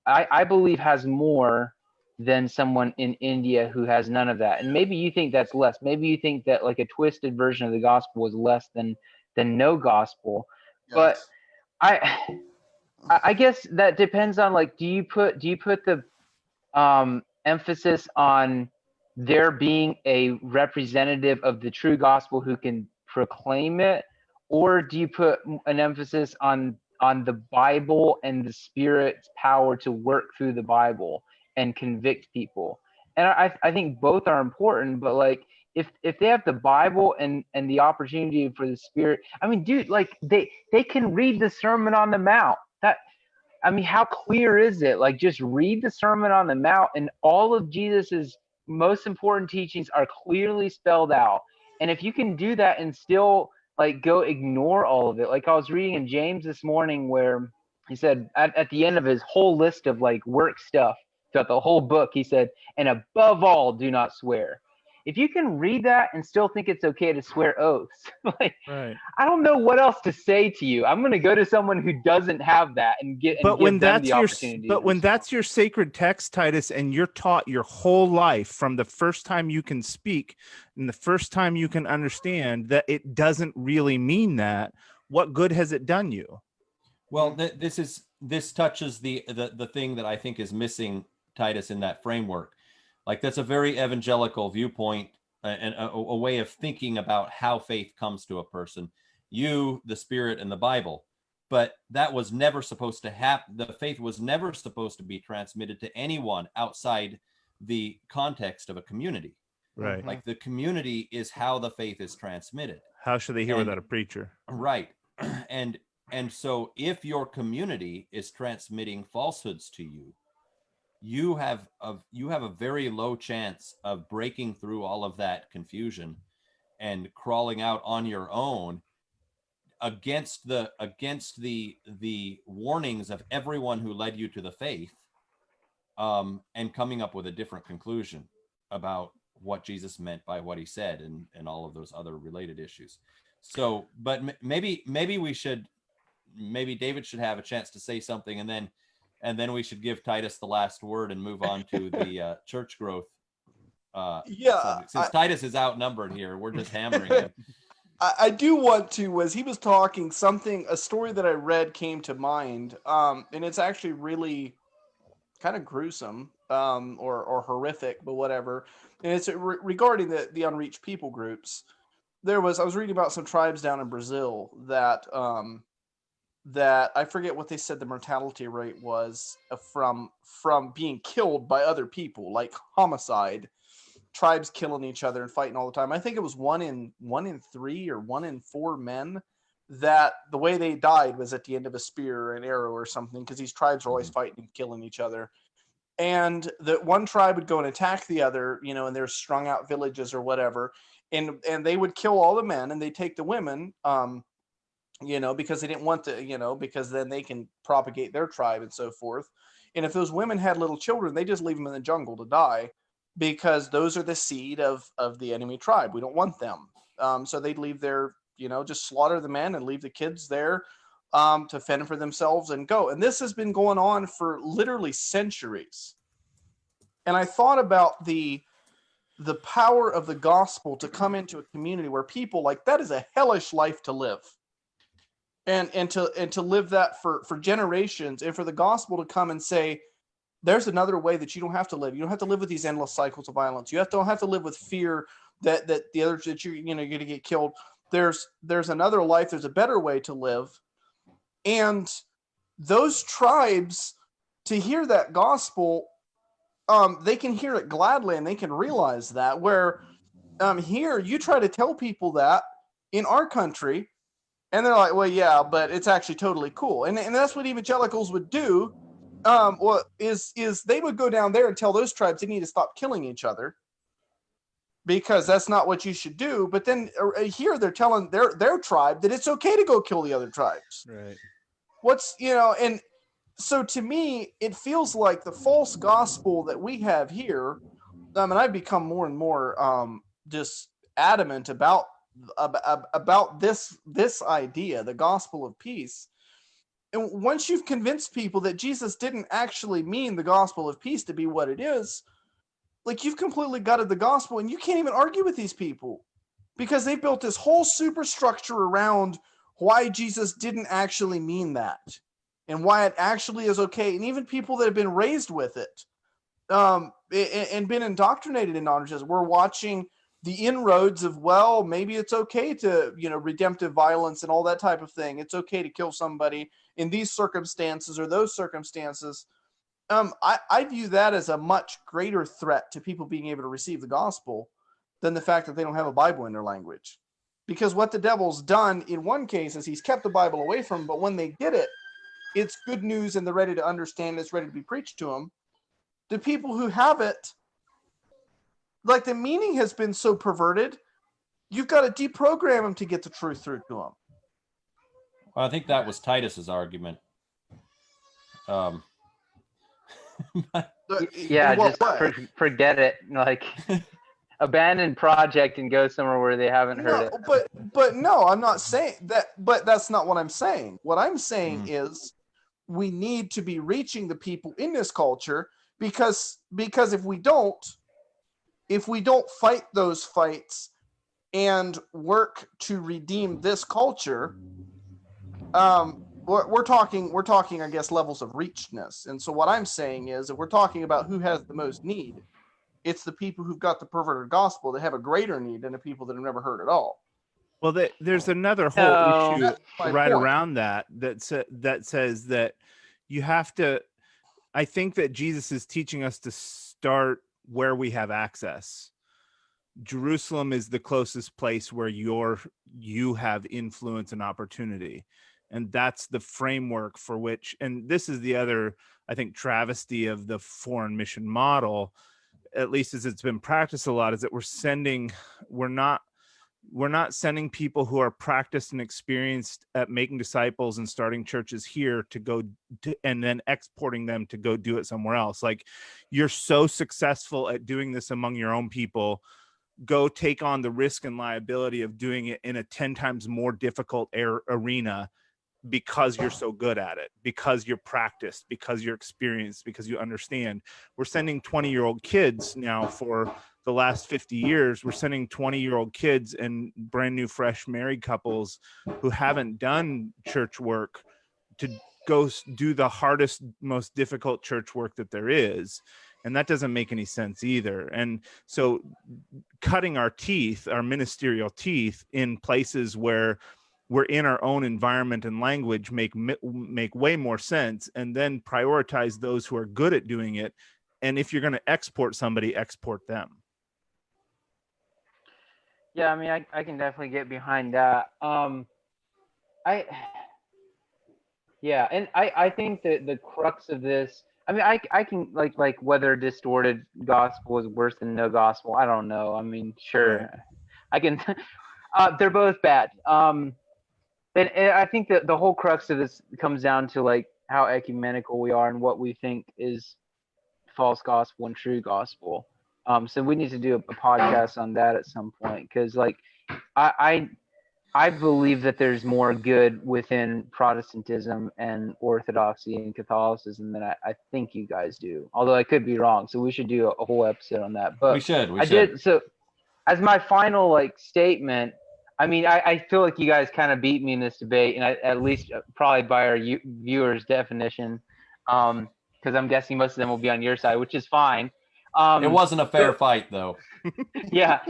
I believe has more than someone in India who has none of that. And maybe you think that's less. Maybe you think that like a twisted version of the gospel is less than no gospel. Yes. But I guess that depends on, like, do you put the emphasis on there being a representative of the true gospel who can proclaim it, or do you put an emphasis on the Bible and the Spirit's power to work through the Bible and convict people? And I think both are important, but like if they have the Bible and the opportunity for the Spirit, I mean, dude, like they can read the Sermon on the Mount. How clear is it? Like, just read the Sermon on the Mount, and all of Jesus's most important teachings are clearly spelled out. And if you can do that and still like go ignore all of it, like I was reading in James this morning where he said at the end of his whole list of like work stuff throughout the whole book, he said, and above all, do not swear. If you can read that and still think it's okay to swear oaths, like Right. I don't know what else to say to you. I'm going to go to someone who doesn't have that and give them the opportunity. But when that's your sacred text, Titus, and you're taught your whole life from the first time you can speak and the first time you can understand that it doesn't really mean that, what good has it done you? Well, this touches the thing that I think is missing, Titus, in that framework. Like, that's a very evangelical viewpoint and a way of thinking about how faith comes to a person. You, the Spirit, and the Bible. But that was never supposed to happen. The faith was never supposed to be transmitted to anyone outside the context of a community. Right. Like, the community is how the faith is transmitted. How should they hear without a preacher? Right. And so if your community is transmitting falsehoods to you, you have a very low chance of breaking through all of that confusion and crawling out on your own against the warnings of everyone who led you to the faith, and coming up with a different conclusion about what Jesus meant by what he said and all of those other related issues. So, but maybe David should have a chance to say something, and then we should give Titus the last word and move on to the church growth. Since Titus is outnumbered here, we're just hammering him. I do want to, as he was talking, a story that I read came to mind, and it's actually really kind of gruesome, or horrific, but whatever. And it's regarding the unreached people groups. I was reading about some tribes down in Brazil that I forget what they said the mortality rate was from being killed by other people, like homicide, tribes killing each other and fighting all the time. I think it was 1 in 3 or 1 in 4 men that the way they died was at the end of a spear or an arrow or something, because these tribes are always fighting and killing each other. And the one tribe would go and attack the other, and there's strung out villages or whatever, and they would kill all the men and they take the women, because they didn't want to, because then they can propagate their tribe and so forth. And if those women had little children, they just leave them in the jungle to die, because those are the seed of the enemy tribe. We don't want them. So they'd leave their, just slaughter the men and leave the kids there to fend for themselves and go. And this has been going on for literally centuries. And I thought about the power of the gospel to come into a community where people, like, that is a hellish life to live. And to live that for generations, and for the gospel to come and say, there's another way that you don't have to live. You don't have to live with these endless cycles of violence. You don't have to live with fear that the others, that you're going to get killed. There's another life. There's a better way to live. And those tribes, to hear that gospel, they can hear it gladly, and they can realize that. Where here, you try to tell people that in our country, and they're like, well, yeah, but it's actually totally cool. And that's what evangelicals would do. Is they would go down there and tell those tribes they need to stop killing each other, because that's not what you should do. But then here they're telling their tribe that it's okay to go kill the other tribes. Right. And so to me, it feels like the false gospel that we have here. And I've become more and more just adamant about this idea, the gospel of peace. And once you've convinced people that Jesus didn't actually mean the gospel of peace to be what it is, like, you've completely gutted the gospel, and you can't even argue with these people, because they built this whole superstructure around why Jesus didn't actually mean that, and why it actually is okay. And even people that have been raised with it, and been indoctrinated in knowledge, we're watching the inroads of, well, maybe it's okay to, redemptive violence and all that type of thing. It's okay to kill somebody in these circumstances or those circumstances. I view that as a much greater threat to people being able to receive the gospel than the fact that they don't have a Bible in their language. Because what the devil's done in one case is he's kept the Bible away from them, but when they get it, it's good news and they're ready to understand, it's ready to be preached to them. The people who have it, like, the meaning has been so perverted, you've got to deprogram them to get the truth through to them. Well, I think that was Titus's argument. Um, Yeah, In what just way? forget it. Like abandon project and go somewhere where they haven't heard it. But no, I'm not saying that. But that's not what I'm saying. What I'm saying Mm. is we need to be reaching the people in this culture because if we don't fight those fights and work to redeem this culture, we're talking I guess levels of reachedness. And so what I'm saying is if we're talking about who has the most need, it's the people who've got the perverted gospel that have a greater need than the people that have never heard at all. Well, there's another whole No. issue That's my right point. around that says that you have to. I think that Jesus is teaching us to start where we have access. Jerusalem is the closest place where you have influence and opportunity, and that's the framework for which. And this is the other, I think, travesty of the foreign mission model, at least as it's been practiced a lot, is that we're not sending people who are practiced and experienced at making disciples and starting churches here to go and then exporting them to go do it somewhere else. Like, you're so successful at doing this among your own people, go take on the risk and liability of doing it in a 10 times more difficult arena because you're so good at it, because you're practiced, because you're experienced, because you understand. We're sending 20-year-old kids now for the last 50 years. We're sending 20-year-old kids and brand new, fresh married couples who haven't done church work to go do the hardest, most difficult church work that there is. And that doesn't make any sense either. And so cutting our teeth, our ministerial teeth, in places where we're in our own environment and language make way more sense, and then prioritize those who are good at doing it. And if you're going to export somebody, export them. Yeah, I mean, I can definitely get behind that. I think that the crux of this, I mean, I can like whether distorted gospel is worse than no gospel. I don't know. I mean, sure, Right. I can. They're both bad. And I think that the whole crux of this comes down to like how ecumenical we are and what we think is false gospel and true gospel. So we need to do a podcast on that at some point, because like I believe that there's more good within Protestantism and Orthodoxy and Catholicism than I think you guys do. Although I could be wrong, so we should do a whole episode on that. But we should. did so. As my final like statement, I mean, I feel like you guys kind of beat me in this debate, and at least probably by our viewers' definition, because I'm guessing most of them will be on your side, which is fine. It wasn't a fair fight, though. Yeah,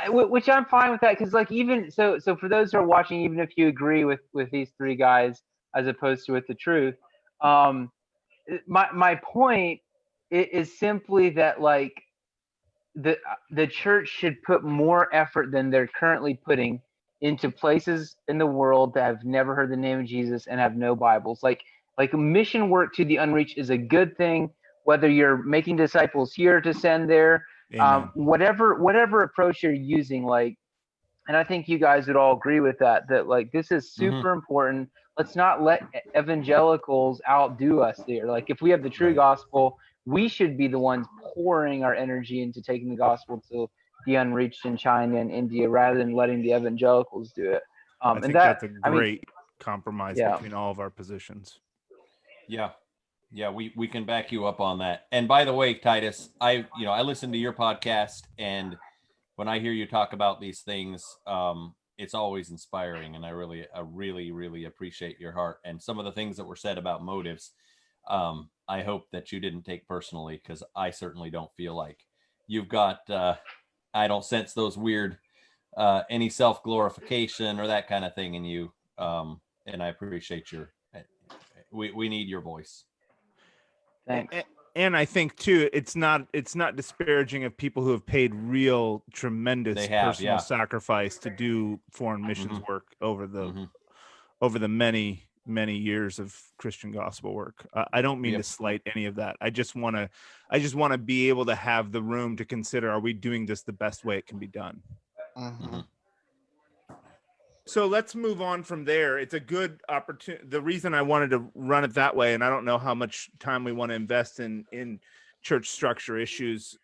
which I'm fine with that, because like even so for those who are watching, even if you agree with these three guys as opposed to with the truth, my point is simply that like the church should put more effort than they're currently putting into places in the world that have never heard the name of Jesus and have no Bibles. Like mission work to the unreached is a good thing, whether you're making disciples here to send there, whatever approach you're using. Like, and I think you guys would all agree with that like this is super important. Let's not let evangelicals outdo us there. Like, if we have the true gospel, we should be the ones pouring our energy into taking the gospel to the unreached in China and India, rather than letting the evangelicals do it. I think that's a great compromise between all of our positions. Yeah, we can back you up on that. And by the way, Titus, I listen to your podcast, and when I hear you talk about these things, it's always inspiring, and I really appreciate your heart and some of the things that were said about motives. I hope that you didn't take personally, because I certainly don't feel like you've got. I don't sense those weird any self-glorification or that kind of thing in you, and I appreciate your. We need your voice. Thanks. And I think too, it's not disparaging of people who have paid real tremendous personal sacrifice to do foreign missions work over the many years of Christian gospel work. I don't mean to slight any of that. I just want to be able to have the room to consider: are we doing this the best way it can be done? So let's move on from there. It's a good opportunity. The reason I wanted to run it that way, and I don't know how much time we want to invest in church structure issues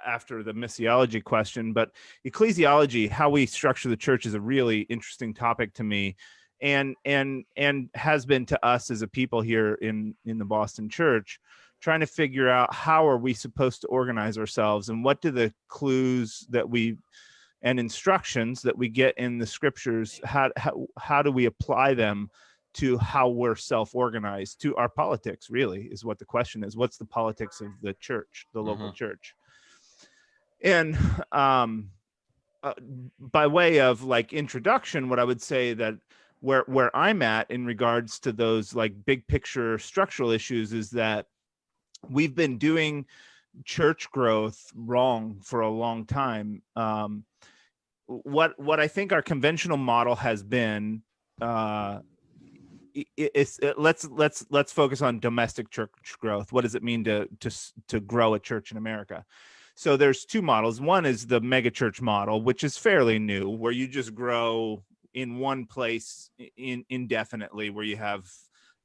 after the missiology question, but ecclesiology, how we structure the church, is a really interesting topic to me, and has been to us as a people here in the Boston church, trying to figure out how are we supposed to organize ourselves, and what do the clues that we and instructions that we get in the scriptures, how do we apply them to how we're self-organized, to our politics, really, is what the question is. What's the politics of the church, the local church? And by way of like introduction, what I would say that where I'm at in regards to those like big picture structural issues is that we've been doing church growth wrong for a long time. What I think our conventional model has been, let's focus on domestic church growth. What does it mean to grow a church in America? So there's two models. One is the megachurch model, which is fairly new, where you just grow in one place indefinitely, where you have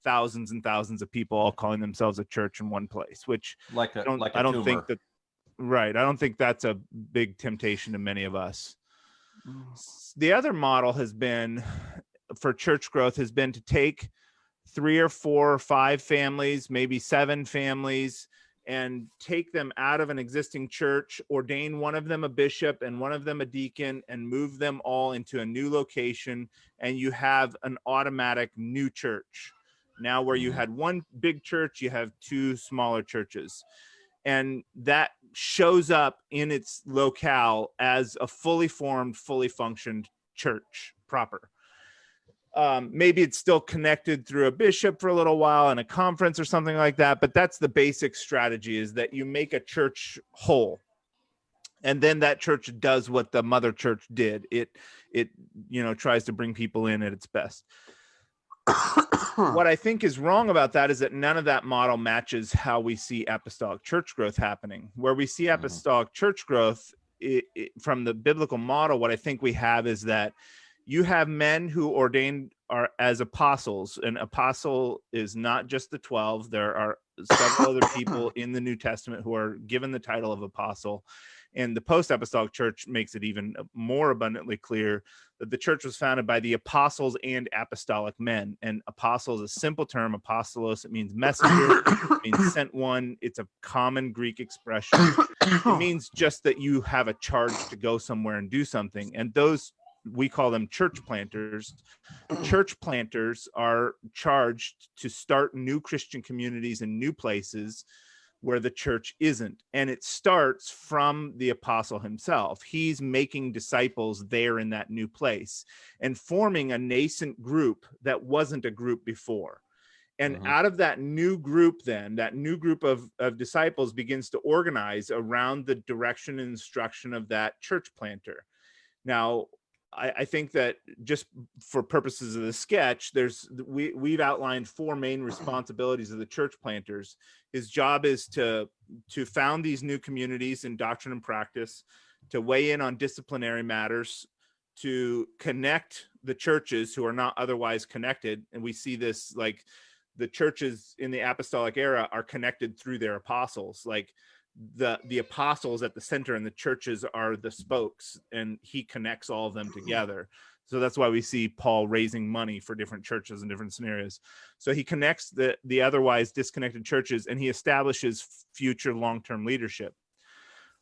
thousands and thousands of people all calling themselves a church in one place, which I don't think that, right. I don't think that's a big temptation to many of us. The other model has been, for church growth, has been to take 3 or 4 or 5 families, maybe 7 families, and take them out of an existing church, ordain one of them a bishop and one of them a deacon, and move them all into a new location, and you have an automatic new church. Now, where you had one big church, you have 2 smaller churches. And that shows up in its locale as a fully formed, fully functioned church proper. Maybe it's still connected through a bishop for a little while and a conference or something like that, but that's the basic strategy, is that you make a church whole. And then that church does what the mother church did. It tries to bring people in at its best. What I think is wrong about that is that none of that model matches how we see apostolic church growth happening. Where we see apostolic church growth from the biblical model, what I think we have is that you have men who ordained as apostles. An apostle is not just the 12. There are several other people in the New Testament who are given the title of apostle. And the post-apostolic church makes it even more abundantly clear that the church was founded by the apostles and apostolic men. And apostle is a simple term, apostolos. It means messenger, it means sent one. It's a common Greek expression. It means just that you have a charge to go somewhere and do something. And those, we call them church planters. Church planters are charged to start new Christian communities in new places where the church isn't. And it starts from the apostle himself. He's making disciples there in that new place and forming a nascent group that wasn't a group before. And out of that new group, then that new group of disciples begins to organize around the direction and instruction of that church planter. Now, I think that just for purposes of the sketch, we've outlined 4 main responsibilities of the church planters. His job is to found these new communities in doctrine and practice, to weigh in on disciplinary matters, to connect the churches who are not otherwise connected. And we see this, like, the churches in the apostolic era are connected through their apostles. Like, the apostles at the center and the churches are the spokes, and he connects all of them together. So that's why we see Paul raising money for different churches in different scenarios. So he connects the otherwise disconnected churches, and he establishes future long-term leadership.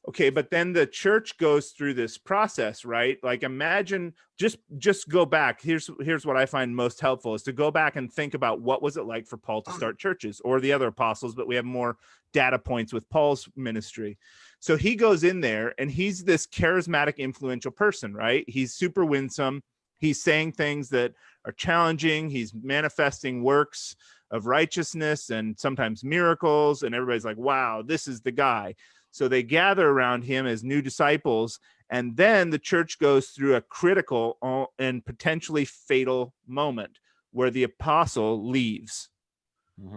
Okay, but then the church goes through this process, right? Like, imagine, just go back. Here's what I find most helpful, is to go back and think about what was it like for Paul to start churches, or the other apostles, but we have more data points with Paul's ministry. So he goes in there, and he's this charismatic, influential person, right? He's super winsome. He's saying things that are challenging. He's manifesting works of righteousness and sometimes miracles, and everybody's like, wow, this is the guy. So they gather around him as new disciples, and then the church goes through a critical and potentially fatal moment where the apostle leaves.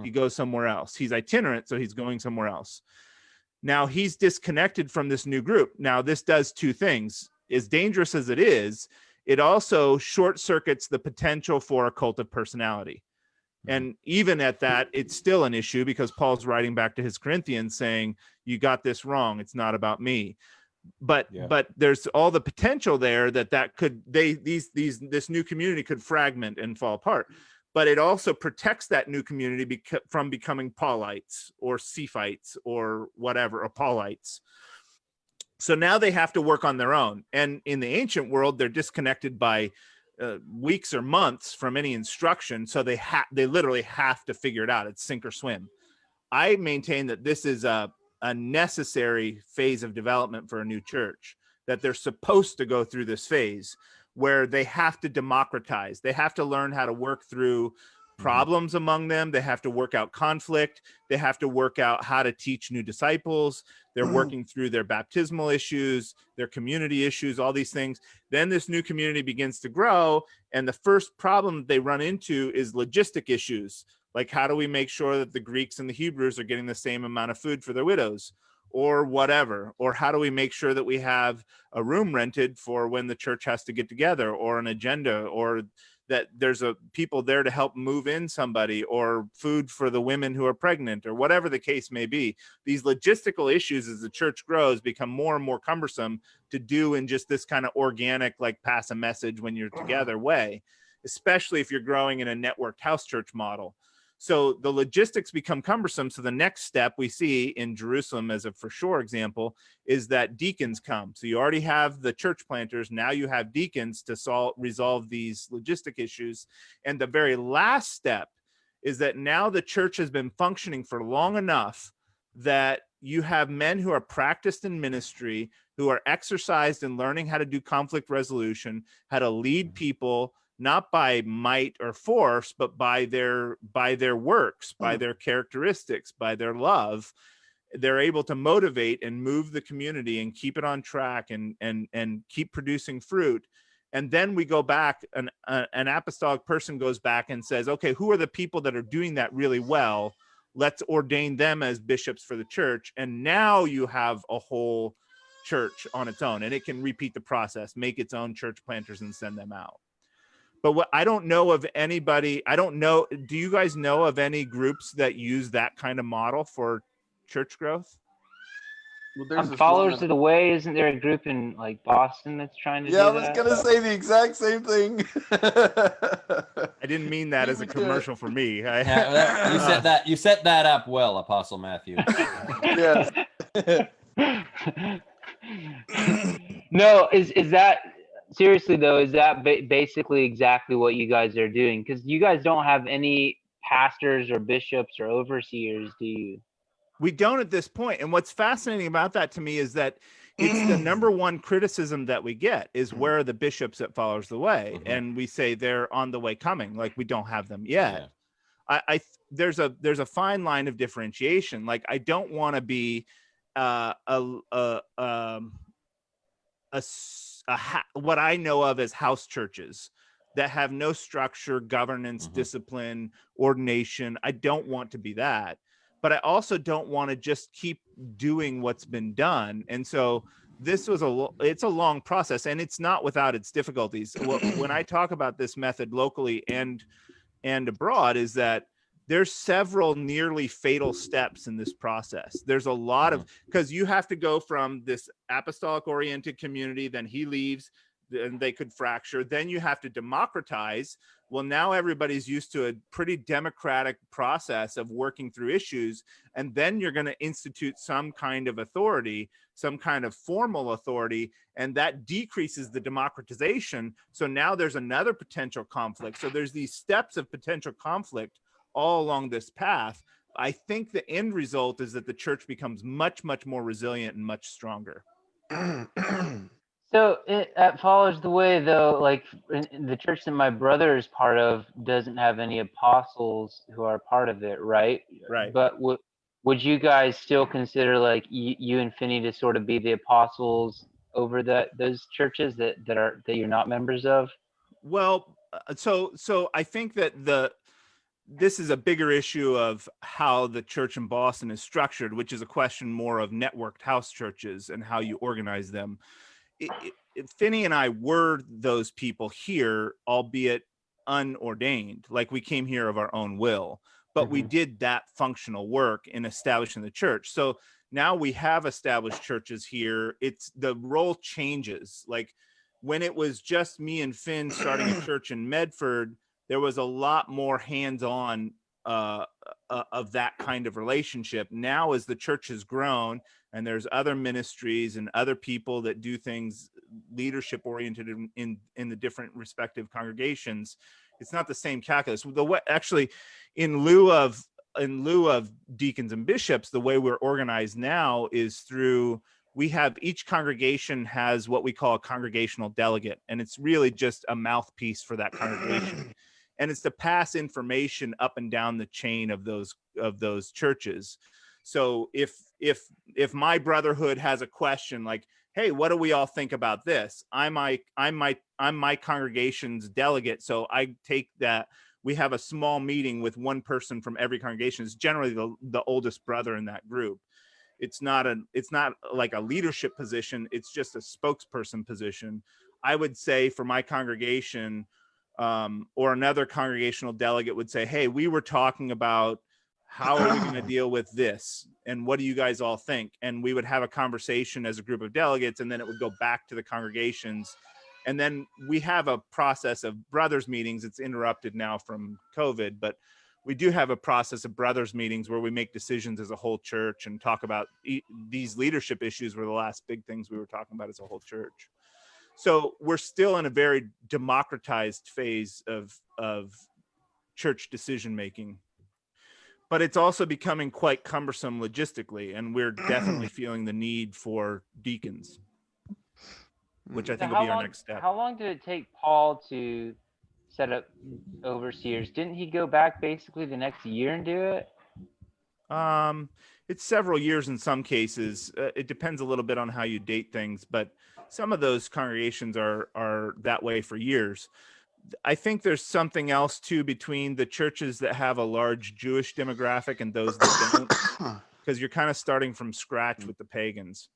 He goes somewhere else. He's itinerant, so he's going somewhere else. Now he's disconnected from this new group. Now this does 2 things. As dangerous as it is, it also short circuits the potential for a cult of personality. And even at that, it's still an issue because Paul's writing back to his Corinthians saying, you got this wrong. It's not about me. But there's all the potential there that could, this new community could fragment and fall apart. But it also protects that new community from becoming Paulites or Cephites or whatever, or Paulites. So now they have to work on their own. And in the ancient world, they're disconnected by weeks or months from any instruction. So they literally have to figure it out. It's sink or swim. I maintain that this is a necessary phase of development for a new church, that they're supposed to go through this phase where they have to democratize. They have to learn how to work through problems among them. They have to work out conflict. They have to work out how to teach new disciples. They're working through their baptismal issues, their community issues, all these things. Then this new community begins to grow. And the first problem they run into is logistic issues. Like, how do we make sure that the Greeks and the Hebrews are getting the same amount of food for their widows or whatever? Or how do we make sure that we have a room rented for when the church has to get together, or an agenda, or that there's people there to help move in somebody, or food for the women who are pregnant, or whatever the case may be. These logistical issues as the church grows become more and more cumbersome to do in just this kind of organic, like pass a message when you're together way, especially if you're growing in a networked house church model. So the logistics become cumbersome. So the next step we see in Jerusalem as a for sure example is that deacons come. So you already have the church planters. Now you have deacons to resolve these logistic issues. And the very last step is that now the church has been functioning for long enough that you have men who are practiced in ministry, who are exercised in learning how to do conflict resolution, how to lead people, not by might or force, but by their works, by their characteristics, by their love. They're able to motivate and move the community and keep it on track and keep producing fruit. And then we go back, an apostolic person goes back and says, okay, who are the people that are doing that really well? Let's ordain them as bishops for the church. And now you have a whole church on its own, and it can repeat the process, make its own church planters and send them out. But what I don't know of anybody, do you guys know of any groups that use that kind of model for church growth? Well, there's this Followers one- of the Way. Isn't there a group in like Boston that's trying to do Yeah, I that? was gonna say the exact same thing. I didn't mean that as a commercial for me. Yeah, you set that up well, Apostle Matthew. Yes. No, is that seriously though? Is that basically exactly what you guys are doing? Because you guys don't have any pastors or bishops or overseers, do you? We don't at this point. And what's fascinating about that to me is that it's the number one criticism that we get is, where are the bishops that follows the way? And we say they're on the way coming, like we don't have them yet. Yeah. There's a fine line of differentiation. Like, I don't want to be what I know of as house churches that have no structure, governance, discipline, ordination. I don't want to be that, but I also don't want to just keep doing what's been done. And so this was it's a long process, and it's not without its difficulties. When I talk about this method locally and abroad, is that there's several nearly fatal steps in this process. There's a lot of, because you have to go from this apostolic oriented community, then he leaves, and they could fracture. Then you have to democratize. Well, now everybody's used to a pretty democratic process of working through issues. And then you're going to institute some kind of authority, some kind of formal authority, and that decreases the democratization. So now there's another potential conflict. So there's these steps of potential conflict all along this path. I think the end result is that the church becomes much, much more resilient and much stronger. So it follows the way, though, like in the church that my brother is part of doesn't have any apostles who are part of it, right? Right. But would you guys still consider like you and Finney to sort of be the apostles over those churches that you're not members of? Well, so I think that this is a bigger issue of how the church in Boston is structured, which is a question more of networked house churches and how you organize them. Finney and I were those people here, albeit unordained. Like we came here of our own will, but we did that functional work in establishing the church. So now we have established churches here. It's the role changes. Like when it was just me and Finn starting a church in Medford, there was a lot more hands-on of that kind of relationship. Now, as the church has grown and there's other ministries and other people that do things leadership oriented in the different respective congregations, it's not the same calculus. Actually, in lieu of deacons and bishops, the way we're organized now is through, we have, each congregation has what we call a congregational delegate, and it's really just a mouthpiece for that congregation. And it's to pass information up and down the chain of those churches. So if my brotherhood has a question like, hey, what do we all think about this? I'm my congregation's delegate. So I take that. We have a small meeting with one person from every congregation. It's generally the oldest brother in that group. It's not like a leadership position. It's just a spokesperson position. I would say for my congregation, or another congregational delegate would say, hey, we were talking about how are we going to deal with this? And what do you guys all think? And we would have a conversation as a group of delegates, and then it would go back to the congregations. And then we have a process of brothers meetings. It's interrupted now from COVID, but we do have a process of brothers meetings where we make decisions as a whole church and talk about these leadership issues were the last big things we were talking about as a whole church. So we're still in a very democratized phase of church decision making, but it's also becoming quite cumbersome logistically, and we're definitely feeling the need for deacons, which I think will be our next step. How long did it take Paul to set up overseers? Didn't he go back basically the next year and do it? It's several years in some cases. It depends a little bit on how you date things, but some of those congregations are that way for years. I think there's something else too between the churches that have a large Jewish demographic and those that don't, because you're kind of starting from scratch with the pagans.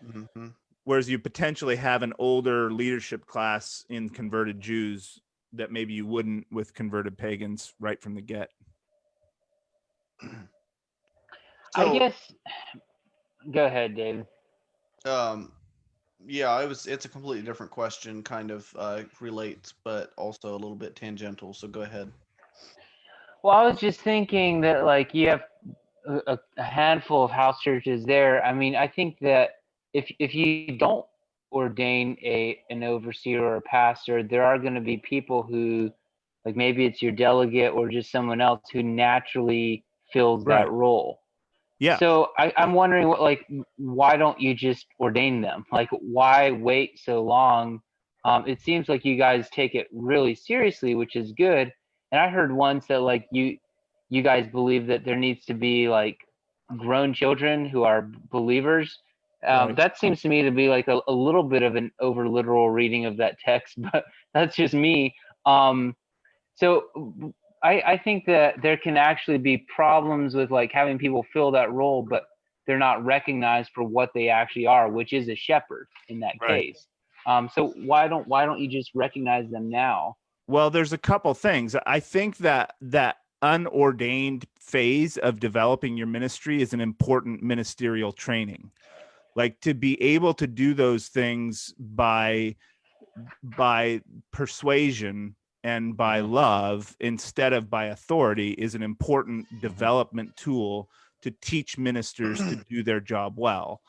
Mm-hmm. Whereas you potentially have an older leadership class in converted Jews that maybe you wouldn't with converted pagans right from the get. I guess, go ahead, David. Yeah, it's a completely different question, kind of relates, but also a little bit tangential. So go ahead. Well, I was just thinking that like you have a handful of house churches there. I mean, I think that if you don't ordain an overseer or a pastor, there are going to be people who, like maybe it's your delegate or just someone else who naturally fills that role. Yeah. So I'm wondering why don't you just ordain them? Like, why wait so long? It seems like you guys take it really seriously, which is good. And I heard once that like you guys believe that there needs to be like grown children who are believers. That seems to me to be like a little bit of an over literal reading of that text, but that's just me. So I think that there can actually be problems with like having people fill that role, but they're not recognized for what they actually are, which is a shepherd in that case. So why don't you just recognize them now? Well, there's a couple things. I think that unordained phase of developing your ministry is an important ministerial training. Like to be able to do those things by persuasion and by love instead of by authority is an important development tool to teach ministers to do their job well.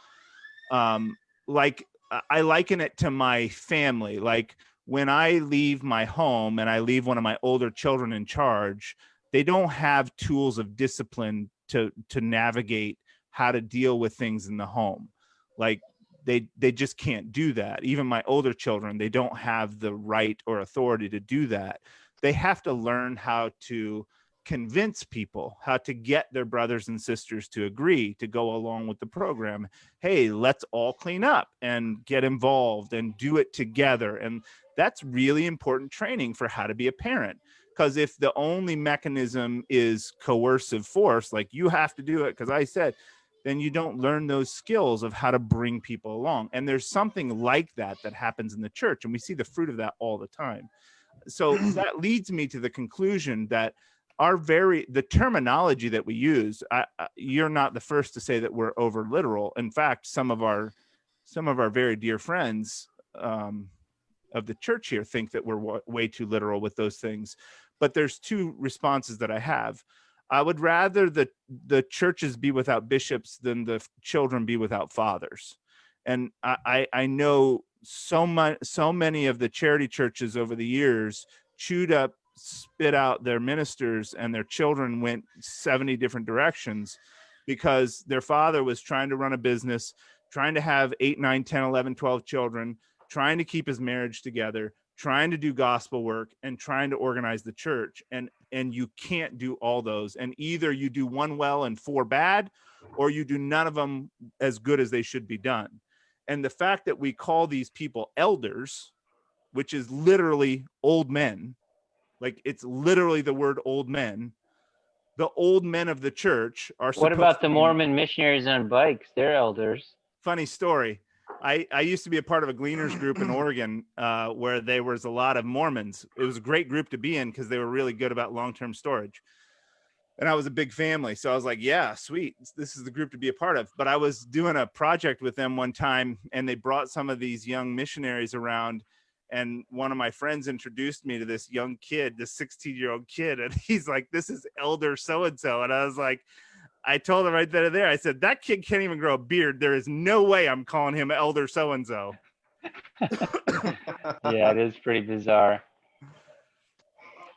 Like I liken it to my family. Like when I leave my home and I leave one of my older children in charge, they don't have tools of discipline to navigate how to deal with things in the home. Like they just can't do that. Even my older children, they don't have the right or authority to do that. They have to learn how to convince people, how to get their brothers and sisters to agree to go along with the program. Hey, let's all clean up and get involved and do it together. And that's really important training for how to be a parent. Because if the only mechanism is coercive force, like you have to do it because I said, then you don't learn those skills of how to bring people along. And there's something like that happens in the church, and we see the fruit of that all the time. So that leads me to the conclusion that the terminology that we use, you're not the first to say that we're over literal. In fact, some of our very dear friends of the church here think that we're way too literal with those things. But there's two responses that I have. I would rather the churches be without bishops than the children be without fathers. And I know so many of the charity churches over the years chewed up, spit out their ministers, and their children went 70 different directions because their father was trying to run a business, trying to have 8, 9, 10, 11, 12 children, trying to keep his marriage together, trying to do gospel work, and trying to organize the church. And you can't do all those. And either you do one well and 4 bad, or you do none of them as good as they should be done. And the fact that we call these people elders, which is literally old men, like it's literally the word old men, the old men of the church are What about the to be, Mormon missionaries on bikes? They're elders. funny story. I used to be a part of a gleaners group in Oregon where there was a lot of Mormons. It was a great group to be in because they were really good about long-term storage. And I was a big family. So I was like, yeah, sweet. This is the group to be a part of. But I was doing a project with them one time, and they brought some of these young missionaries around. And one of my friends introduced me to this young kid, this 16-year-old kid. And he's like, this is Elder so-and-so. And I was like, I told him right then and there, I said, that kid can't even grow a beard. There is no way I'm calling him Elder so-and-so. Yeah, it is pretty bizarre.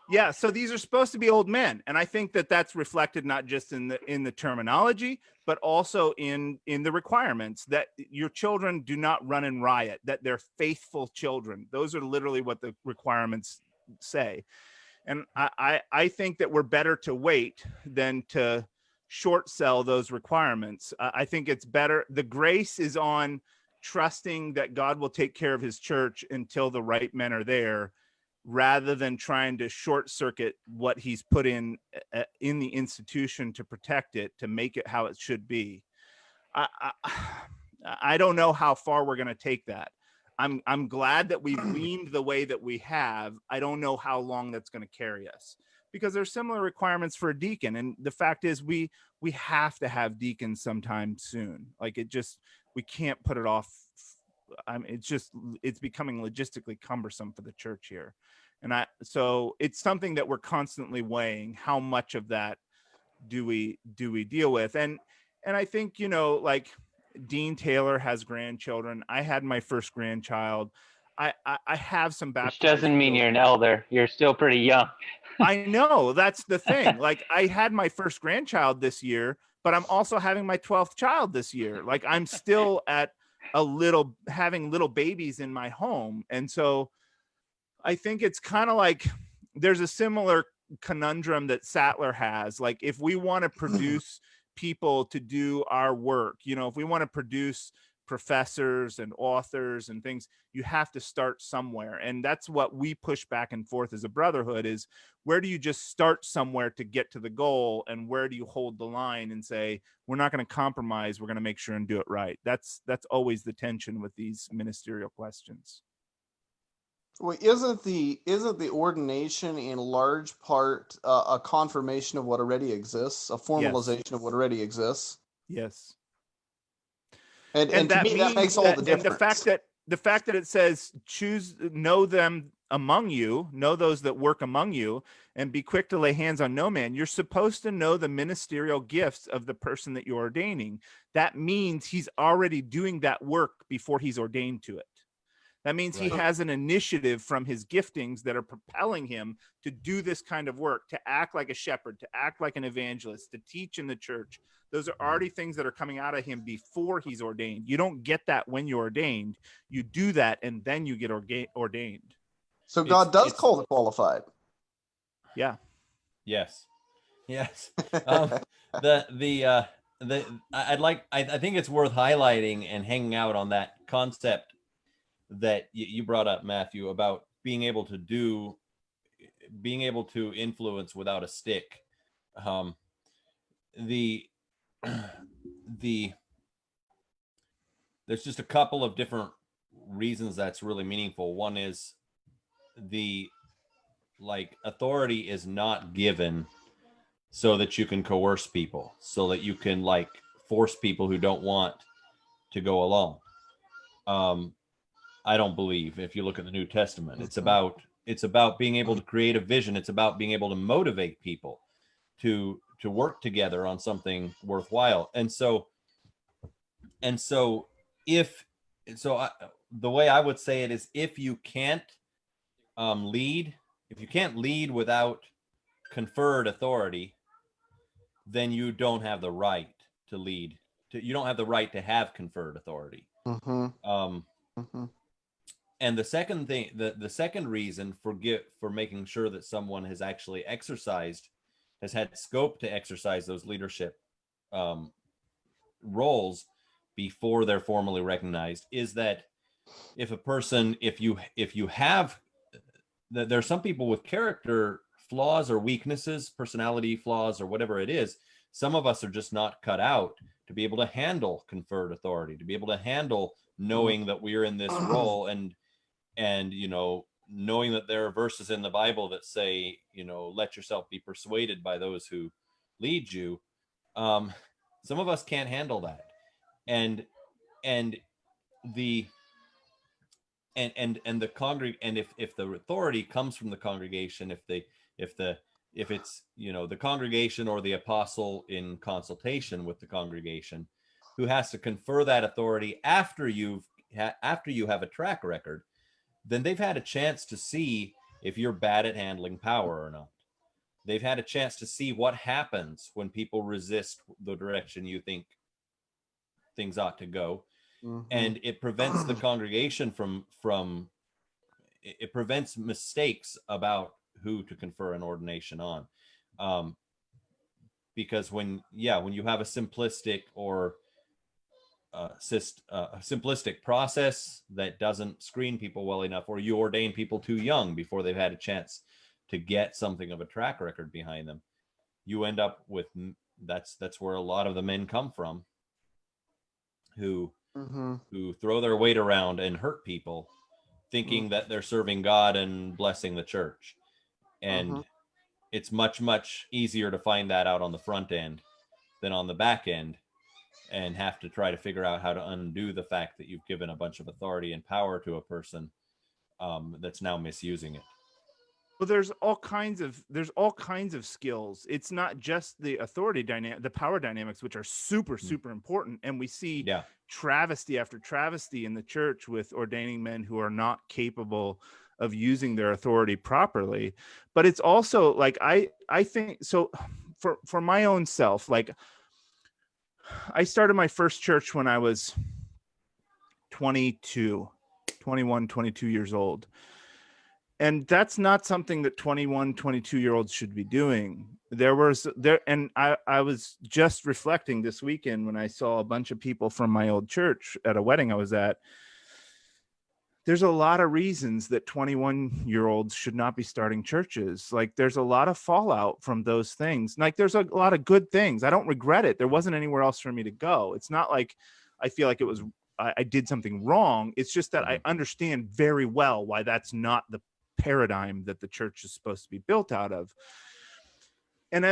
Yeah, so these are supposed to be old men, and I think that that's reflected not just in the terminology, but also in the requirements that your children do not run and riot, that they're faithful children. Those are literally what the requirements say. And I think that we're better to wait than to short sell those requirements. I think it's better. The grace is on trusting that God will take care of his church until the right men are there, rather than trying to short circuit what he's put in the institution to protect it, to make it how it should be. I don't know how far we're going to take that. I'm glad that we've leaned the way that we have. I don't know how long that's going to carry us, because there's similar requirements for a deacon. And the fact is we have to have deacons sometime soon. Like we can't put it off. It's becoming logistically cumbersome for the church here. So it's something that we're constantly weighing. How much of that do we deal with? And I think, like Dean Taylor has grandchildren. I had my first grandchild. I have some baptized. Which doesn't mean you're an elder. You're still pretty young. I know, that's the thing. Like, I had my first grandchild this year, but I'm also having my 12th child this year. Like, I'm still at having little babies in my home. And so I think it's kind of like there's a similar conundrum that Sattler has. Like, if we want to produce people to do our work, if we want to produce professors and authors and things, you have to start somewhere. And that's what we push back and forth as a brotherhood, is where do you just start somewhere to get to the goal, and where do you hold the line and say, we're not going to compromise, we're going to make sure and do it right. That's always the tension with these ministerial questions. Well, isn't the ordination in large part a confirmation of what already exists, a formalization of what already exists? Yes. And to me, that makes all the difference. And the fact that it says, know them among you, know those that work among you, and be quick to lay hands on no man. You're supposed to know the ministerial gifts of the person that you're ordaining. That means he's already doing that work before he's ordained to it. That means he has an initiative from his giftings that are propelling him to do this kind of work, to act like a shepherd, to act like an evangelist, to teach in the church. Those are already things that are coming out of him before he's ordained. You don't get that when you're ordained. You do that, and then you get ordained. So God does call the qualified. Yeah. Yes. I think it's worth highlighting and hanging out on that concept that you brought up, Matthew, about being able to influence without a stick. The there's just a couple of different reasons that's really meaningful. One is authority is not given so that you can coerce people, so that you can force people who don't want to go along. I don't believe, if you look at the New Testament, it's about being able to create a vision. It's about being able to motivate people to work together on something worthwhile. The way I would say it is, if you can't lead without conferred authority, then you don't have the right to lead. You don't have the right to have conferred authority. And the second thing, the second reason for making sure that someone has actually has had scope to exercise those leadership roles before they're formally recognized, is that if you have, there are some people with character flaws or weaknesses, personality flaws, or whatever it is. Some of us are just not cut out to be able to handle conferred authority, to be able to handle knowing that we're in this role, and knowing that there are verses in the Bible that say, let yourself be persuaded by those who lead you. Some of us can't handle that. And the if the authority comes from the congregation, if it's the congregation or the apostle in consultation with the congregation, who has to confer that authority after you have a track record, then they've had a chance to see if you're bad at handling power or not. They've had a chance to see what happens when people resist the direction you think things ought to go. And it prevents the congregation from it prevents mistakes about who to confer an ordination on. Because when you have a simplistic or simplistic process that doesn't screen people well enough, or you ordain people too young before they've had a chance to get something of a track record behind them, you end up with, that's where a lot of the men come from, who throw their weight around and hurt people, thinking that they're serving God and blessing the church. And it's much, much easier to find that out on the front end than on the back end, and have to try to figure out how to undo the fact that you've given a bunch of authority and power to a person that's now misusing it. Well, there's all kinds of skills. It's not just the authority dynamic, the power dynamics, which are super important. And we see travesty after travesty in the church with ordaining men who are not capable of using their authority properly. But it's also I think so for my own self, I started my first church when I was 21, 22 years old. And that's not something that 21, 22-year-olds should be doing. And I was just reflecting this weekend when I saw a bunch of people from my old church at a wedding I was at. There's a lot of reasons that 21-year-olds should not be starting churches. There's a lot of fallout from those things. There's a lot of good things. I don't regret it. There wasn't anywhere else for me to go. It's not like I feel like I did something wrong. It's just that I understand very well why that's not the paradigm that the church is supposed to be built out of. And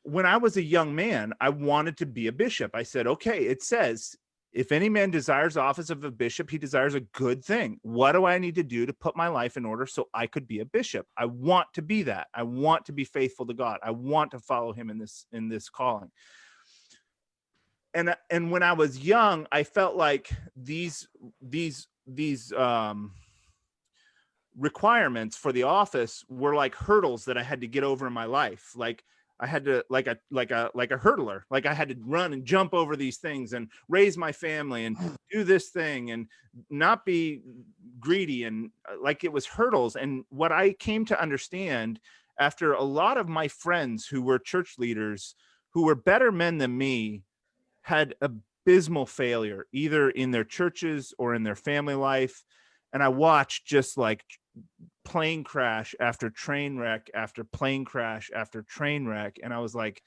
when I was a young man, I wanted to be a bishop. I said, okay, it says, if any man desires the office of a bishop, he desires a good thing. What do I need to do to put my life in order so I could be a bishop? I want to be that. I want to be faithful to God. I want to follow him in this calling. And when I was young, I felt like these requirements for the office were like hurdles that I had to get over in my life. I had to like a hurdler, I had to run and jump over these things and raise my family and do this thing and not be greedy, and it was hurdles. And what I came to understand after a lot of my friends who were church leaders, who were better men than me, had abysmal failure either in their churches or in their family life. And I watched just plane crash after train wreck after plane crash after train wreck. And I was like,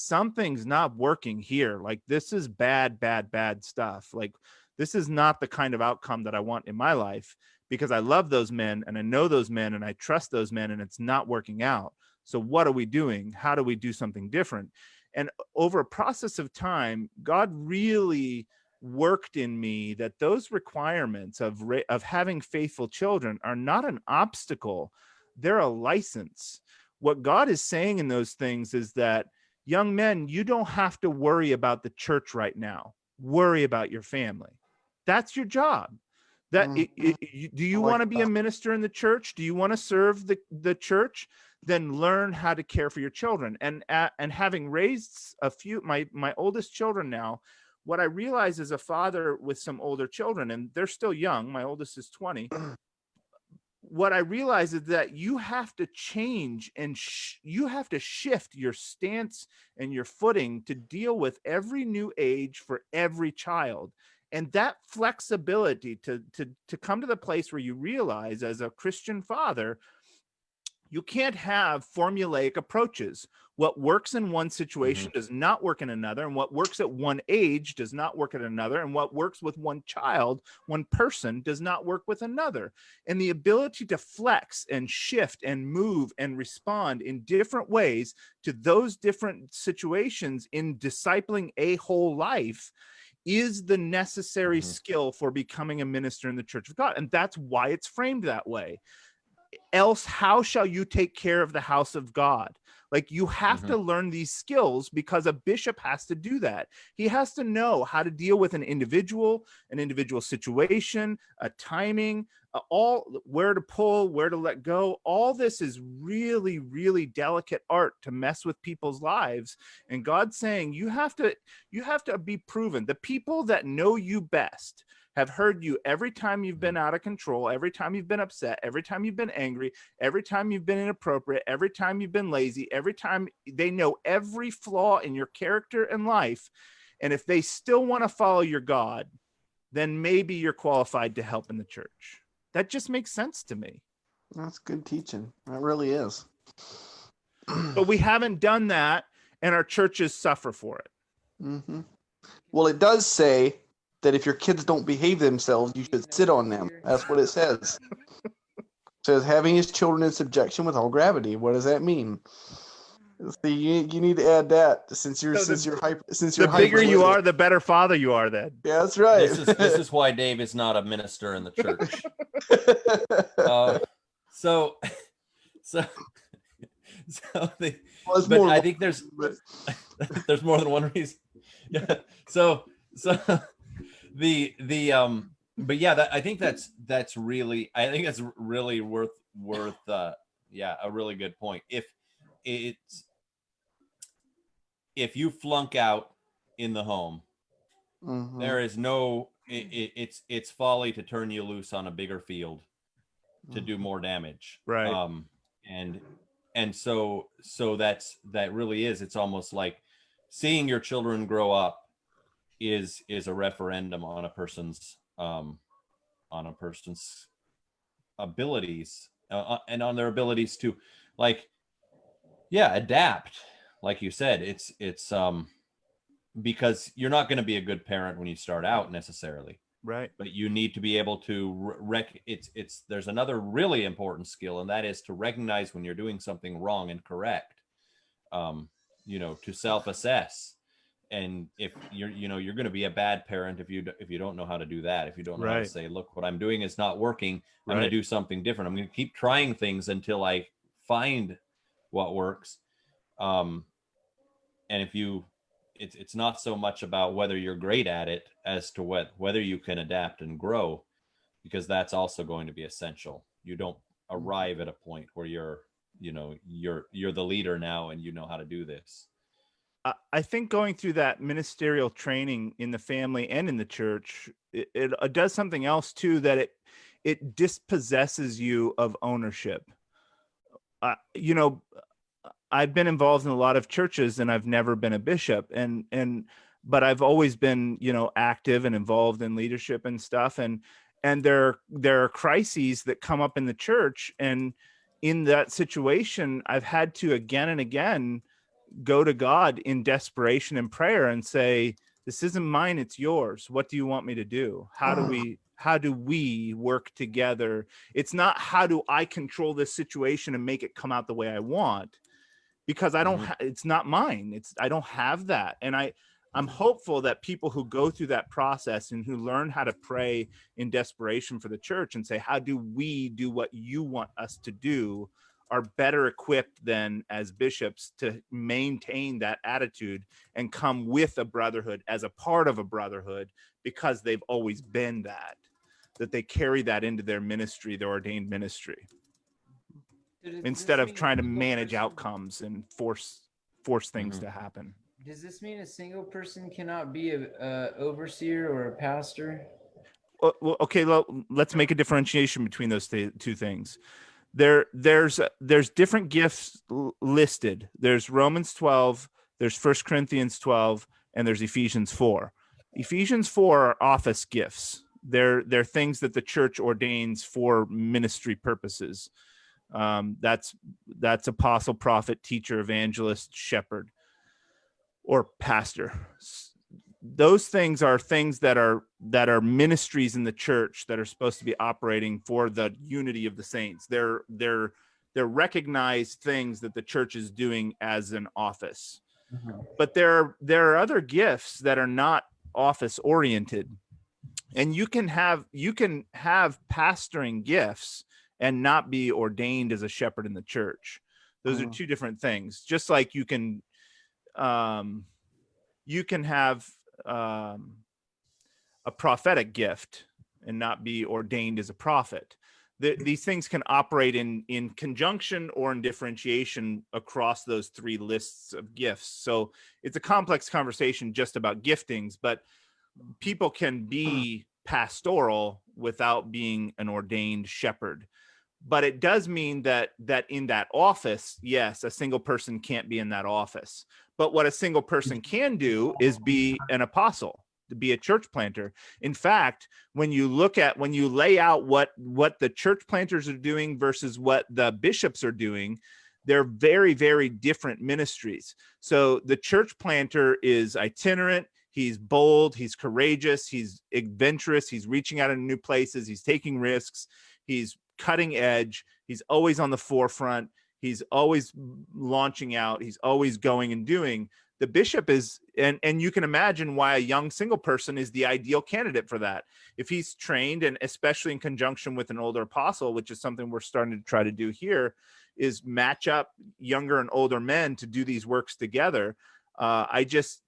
something's not working here. Like, this is bad, bad, bad stuff. Like, this is not the kind of outcome that I want in my life, because I love those men and I know those men and I trust those men, and it's not working out. So what are we doing? How do we do something different? And over a process of time, God really worked in me that those requirements of having faithful children are not an obstacle. They're a license. What God is saying in those things is that, young men, you don't have to worry about the church right now. Worry about your family. That's your job. Do you want to be a minister in the church? Do you want to serve the church? Then learn how to care for your children. And having raised a few, my oldest children now, what I realize as a father with some older children, and they're still young, my oldest is 20. What I realize is that you have to change and you have to shift your stance and your footing to deal with every new age for every child. And that flexibility to come to the place where you realize, as a Christian father, you can't have formulaic approaches. What works in one situation does not work in another, and what works at one age does not work at another, and what works with one child, one person, does not work with another. And the ability to flex and shift and move and respond in different ways to those different situations in discipling a whole life is the necessary skill for becoming a minister in the Church of God. And that's why it's framed that way. Else, how shall you take care of the house of God? Like, you have to learn these skills, because a bishop has to do that. He has to know how to deal with an individual situation, a timing, all where to pull, where to let go. All this is really, really delicate art to mess with people's lives. And God's saying, you have to be proven. The people that know you best have heard you every time you've been out of control, every time you've been upset, every time you've been angry, every time you've been inappropriate, every time you've been lazy, every time. They know every flaw in your character and life. And if they still want to follow your God, then maybe you're qualified to help in the church. That just makes sense to me. That's good teaching. That really is. But we haven't done that, and our churches suffer for it. Well, it does say that if your kids don't behave themselves, you should sit on them. That's what it says. It says, having his children in subjection with all gravity. What does that mean? See, you need to add that, since you're The bigger you are, the better father you are then. Yeah, that's right. This is why Dave is not a minister in the church. I think there's more than one reason. Yeah. I think that's really worth a really good point. If you flunk out in the home, there is it's folly to turn you loose on a bigger field to do more damage. Right. And so that really is, it's almost like seeing your children grow up is a referendum on a person's abilities and on their abilities to adapt. Like you said, it's because you're not going to be a good parent when you start out necessarily, right? But you need to be able to there's another really important skill, and that is to recognize when you're doing something wrong and correct. To self-assess. And if you're going to be a bad parent if you don't know how to do that, if you don't know how to say, look, what I'm doing is not working. I'm going to do something different. I'm going to keep trying things until I find what works. And if it's not so much about whether you're great at it as to whether you can adapt and grow, because that's also going to be essential. You don't arrive at a point where you're the leader now and you know how to do this. I think going through that ministerial training in the family and in the church, it does something else too, that it dispossesses you of ownership. I've been involved in a lot of churches and I've never been a bishop, but I've always been, active and involved in leadership and stuff. And there are crises that come up in the church. And in that situation, I've had to again and again go to God in desperation and prayer and say, this isn't mine, it's yours. What do you want me to do? How do we work together? It's not how do I control this situation and make it come out the way I want, because I don't it's not mine. I don't have that. And I'm hopeful that people who go through that process and who learn how to pray in desperation for the church and say, how do we do what you want us to do, are better equipped than as bishops to maintain that attitude and come with a brotherhood as a part of a brotherhood, because they've always been that they carry that into their ministry, their ordained ministry, instead of trying to manage outcomes and force things to happen. Does this mean a single person cannot be a overseer or a pastor? Well, okay, let's make a differentiation between those two things. There's different gifts listed. There's Romans 12, there's 1 Corinthians 12, and there's Ephesians 4. Ephesians 4 are office gifts. They're things that the church ordains for ministry purposes. That's apostle, prophet, teacher, evangelist, shepherd, or pastor. Those things are things that are ministries in the church that are supposed to be operating for the unity of the saints. They're recognized things that the church is doing as an office. But there are other gifts that are not office oriented, and you can have pastoring gifts and not be ordained as a shepherd in the church. Those are two different things. Just like you can have a prophetic gift and not be ordained as a prophet. These things can operate in conjunction or in differentiation across those three lists of gifts. So it's a complex conversation just about giftings, but people can be pastoral without being an ordained shepherd. But it does mean that in that office, yes, a single person can't be in that office. But what a single person can do is be an apostle, to be a church planter. In fact, when you lay out what the church planters are doing versus what the bishops are doing, they're very, very different ministries. So the church planter is itinerant, he's bold, he's courageous, he's adventurous, he's reaching out into new places, he's taking risks, he's cutting edge, he's always on the forefront, he's always launching out, he's always going and doing. The bishop is, and you can imagine why a young single person is the ideal candidate for that. If he's trained, and especially in conjunction with an older apostle, which is something we're starting to try to do here, is match up younger and older men to do these works together. I just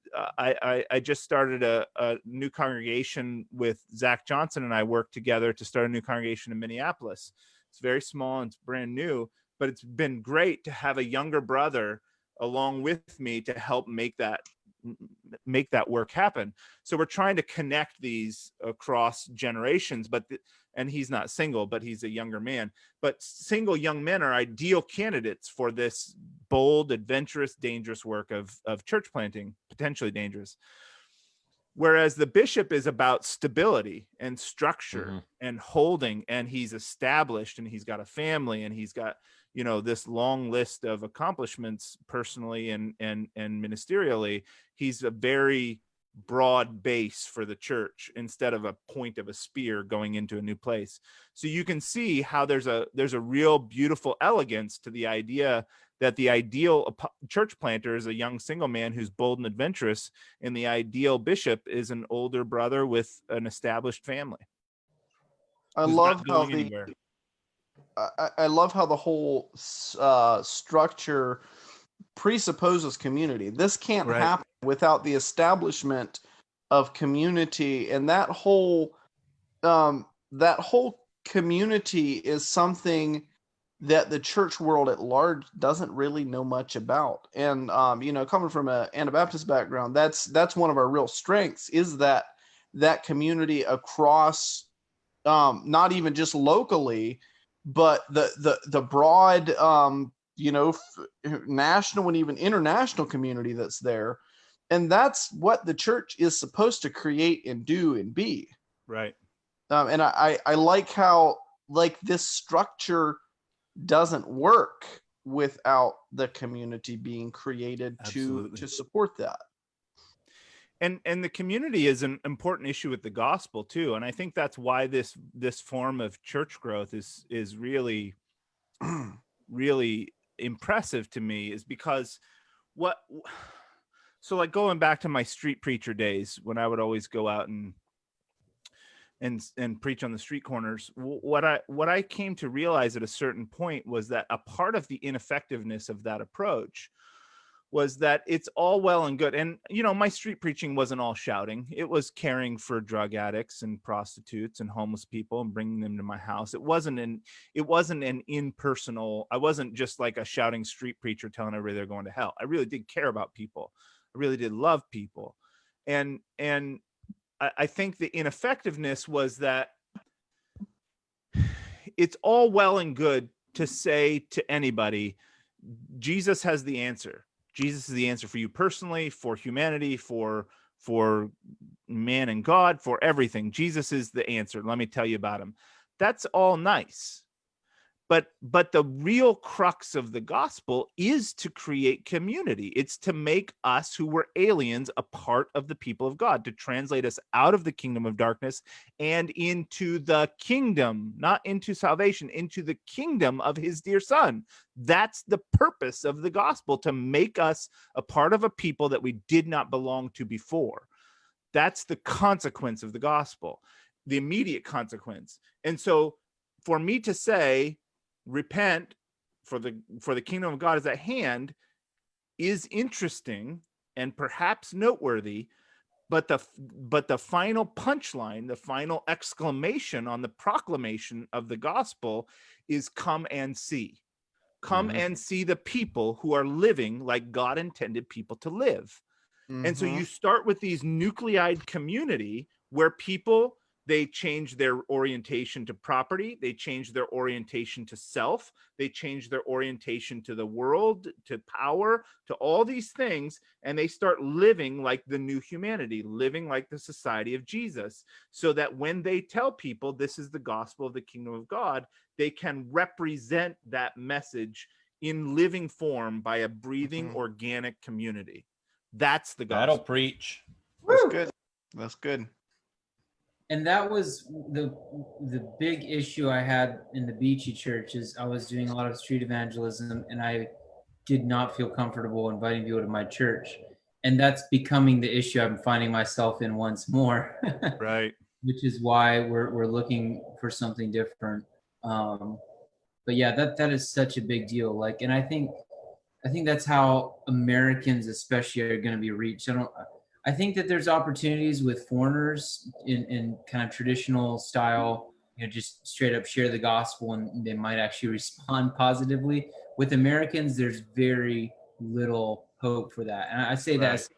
started a new congregation with Zach Johnson, and I worked together to start a new congregation in Minneapolis. It's very small and it's brand new, but it's been great to have a younger brother along with me to help make that work happen. So we're trying to connect these across generations, and he's not single, but he's a younger man. But single young men are ideal candidates for this bold, adventurous, dangerous work of church planting, potentially dangerous. Whereas the bishop is about stability and structure and holding, and he's established, and he's got a family, and he's got, this long list of accomplishments personally and ministerially. He's a very broad base for the church instead of a point of a spear going into a new place. So you can see how there's a real beautiful elegance to the idea that the ideal church planter is a young single man who's bold and adventurous, and the ideal bishop is an older brother with an established family. I love how the whole structure presupposes community. This can't happen without the establishment of community, and that whole community is something that the church world at large doesn't really know much about. And coming from an Anabaptist background, that's one of our real strengths, is that community across, not even just locally, but the broad national and even international community that's there. And that's what the church is supposed to create and do and be. Right. And I like how this structure doesn't work without the community being created Absolutely. to support that. And the community is an important issue with the gospel too, and I think that's why this form of church growth is really really impressive to me, is because so like going back to my street preacher days when I would always go out and preach on the street corners, what I came to realize at a certain point was that a part of the ineffectiveness of that approach was that it's all well and good. And, my street preaching wasn't all shouting. It was caring for drug addicts and prostitutes and homeless people and bringing them to my house. It wasn't an impersonal, I wasn't just like a shouting street preacher telling everybody they're going to hell. I really did care about people. I really did love people. And I think the ineffectiveness was that it's all well and good to say to anybody, Jesus has the answer. Jesus is the answer for you personally, for humanity, for man and God, for everything. Jesus is the answer. Let me tell you about him. That's all nice. But the real crux of the gospel is to create community. It's to make us who were aliens a part of the people of God, to translate us out of the kingdom of darkness and into the kingdom, not into salvation, into the kingdom of his dear son. That's the purpose of the gospel, to make us a part of a people that we did not belong to before. That's the consequence of the gospel, the immediate consequence. And so for me to say, repent, for the kingdom of God is at hand, is interesting and perhaps noteworthy, but the final punchline, the final exclamation on the proclamation of the gospel is come and see. Come and see the people who are living like God intended people to live. And so you start with these nucleide community where people, they change their orientation to property. They change their orientation to self. They change their orientation to the world, to power, to all these things. And they start living like the new humanity, living like the society of Jesus, so that when they tell people this is the gospel of the kingdom of God, they can represent that message in living form by a breathing, organic community. That's the gospel. That'll preach. That's good. That's good. And that was the big issue I had in the Beachy church. Is I was doing a lot of street evangelism, and I did not feel comfortable inviting people to my church. And that's becoming the issue I'm finding myself in once more. Right. Which is why we're looking for something different. But yeah, that is such a big deal. Like, and I think that's how Americans especially are going to be reached. I think that there's opportunities with foreigners in kind of traditional style, just straight up share the gospel, and they might actually respond positively. With Americans, there's very little hope for that. And I say that as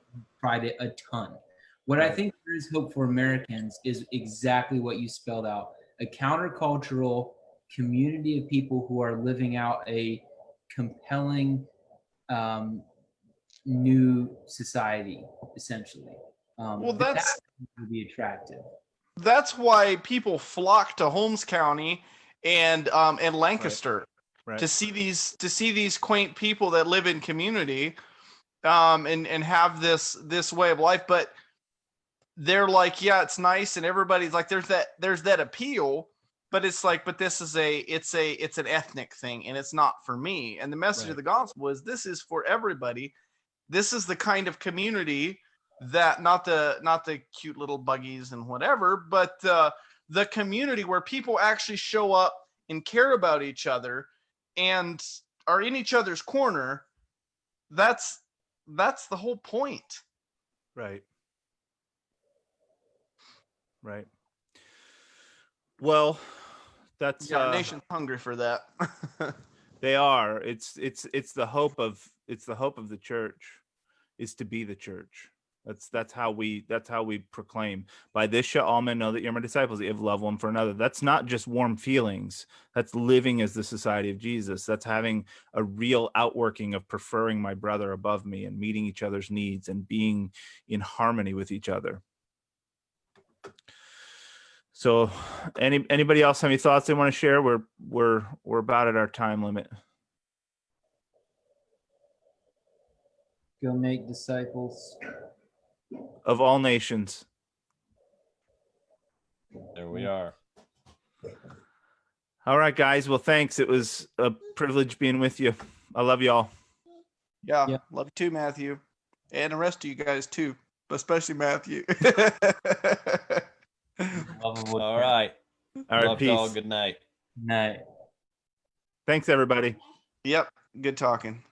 tried it a ton. What I think there is hope for Americans is exactly what you spelled out: a countercultural community of people who are living out a compelling new society, essentially. Well, that would be attractive. That's why people flock to Holmes County and Lancaster to see these quaint people that live in community, and have this way of life. But they're like, yeah, it's nice, and everybody's like, there's that appeal, but it's like, but this is it's an ethnic thing, and it's not for me. And the message of the gospel is this is for everybody. This is the kind of community that not the cute little buggies and whatever, but the community where people actually show up and care about each other and are in each other's corner. That's the whole point. Right. Well, that's our nation's hungry for that. They are. It's the hope of the church, is to be the church. That's how we proclaim. By this shall all men know that you're my disciples, that you have love one for another. That's not just warm feelings. That's living as the society of Jesus. That's having a real outworking of preferring my brother above me and meeting each other's needs and being in harmony with each other. So anybody else have any thoughts they want to share? We're about at our time limit. Go make disciples. of all nations. There we are. All right, guys. Well, thanks. It was a privilege being with you. I love y'all. Yeah, Yeah. love you too, Matthew, and the rest of you guys too, but especially Matthew. All right. All right, Love y'all. peace. Good night. Night. Thanks, everybody. Yep, good talking.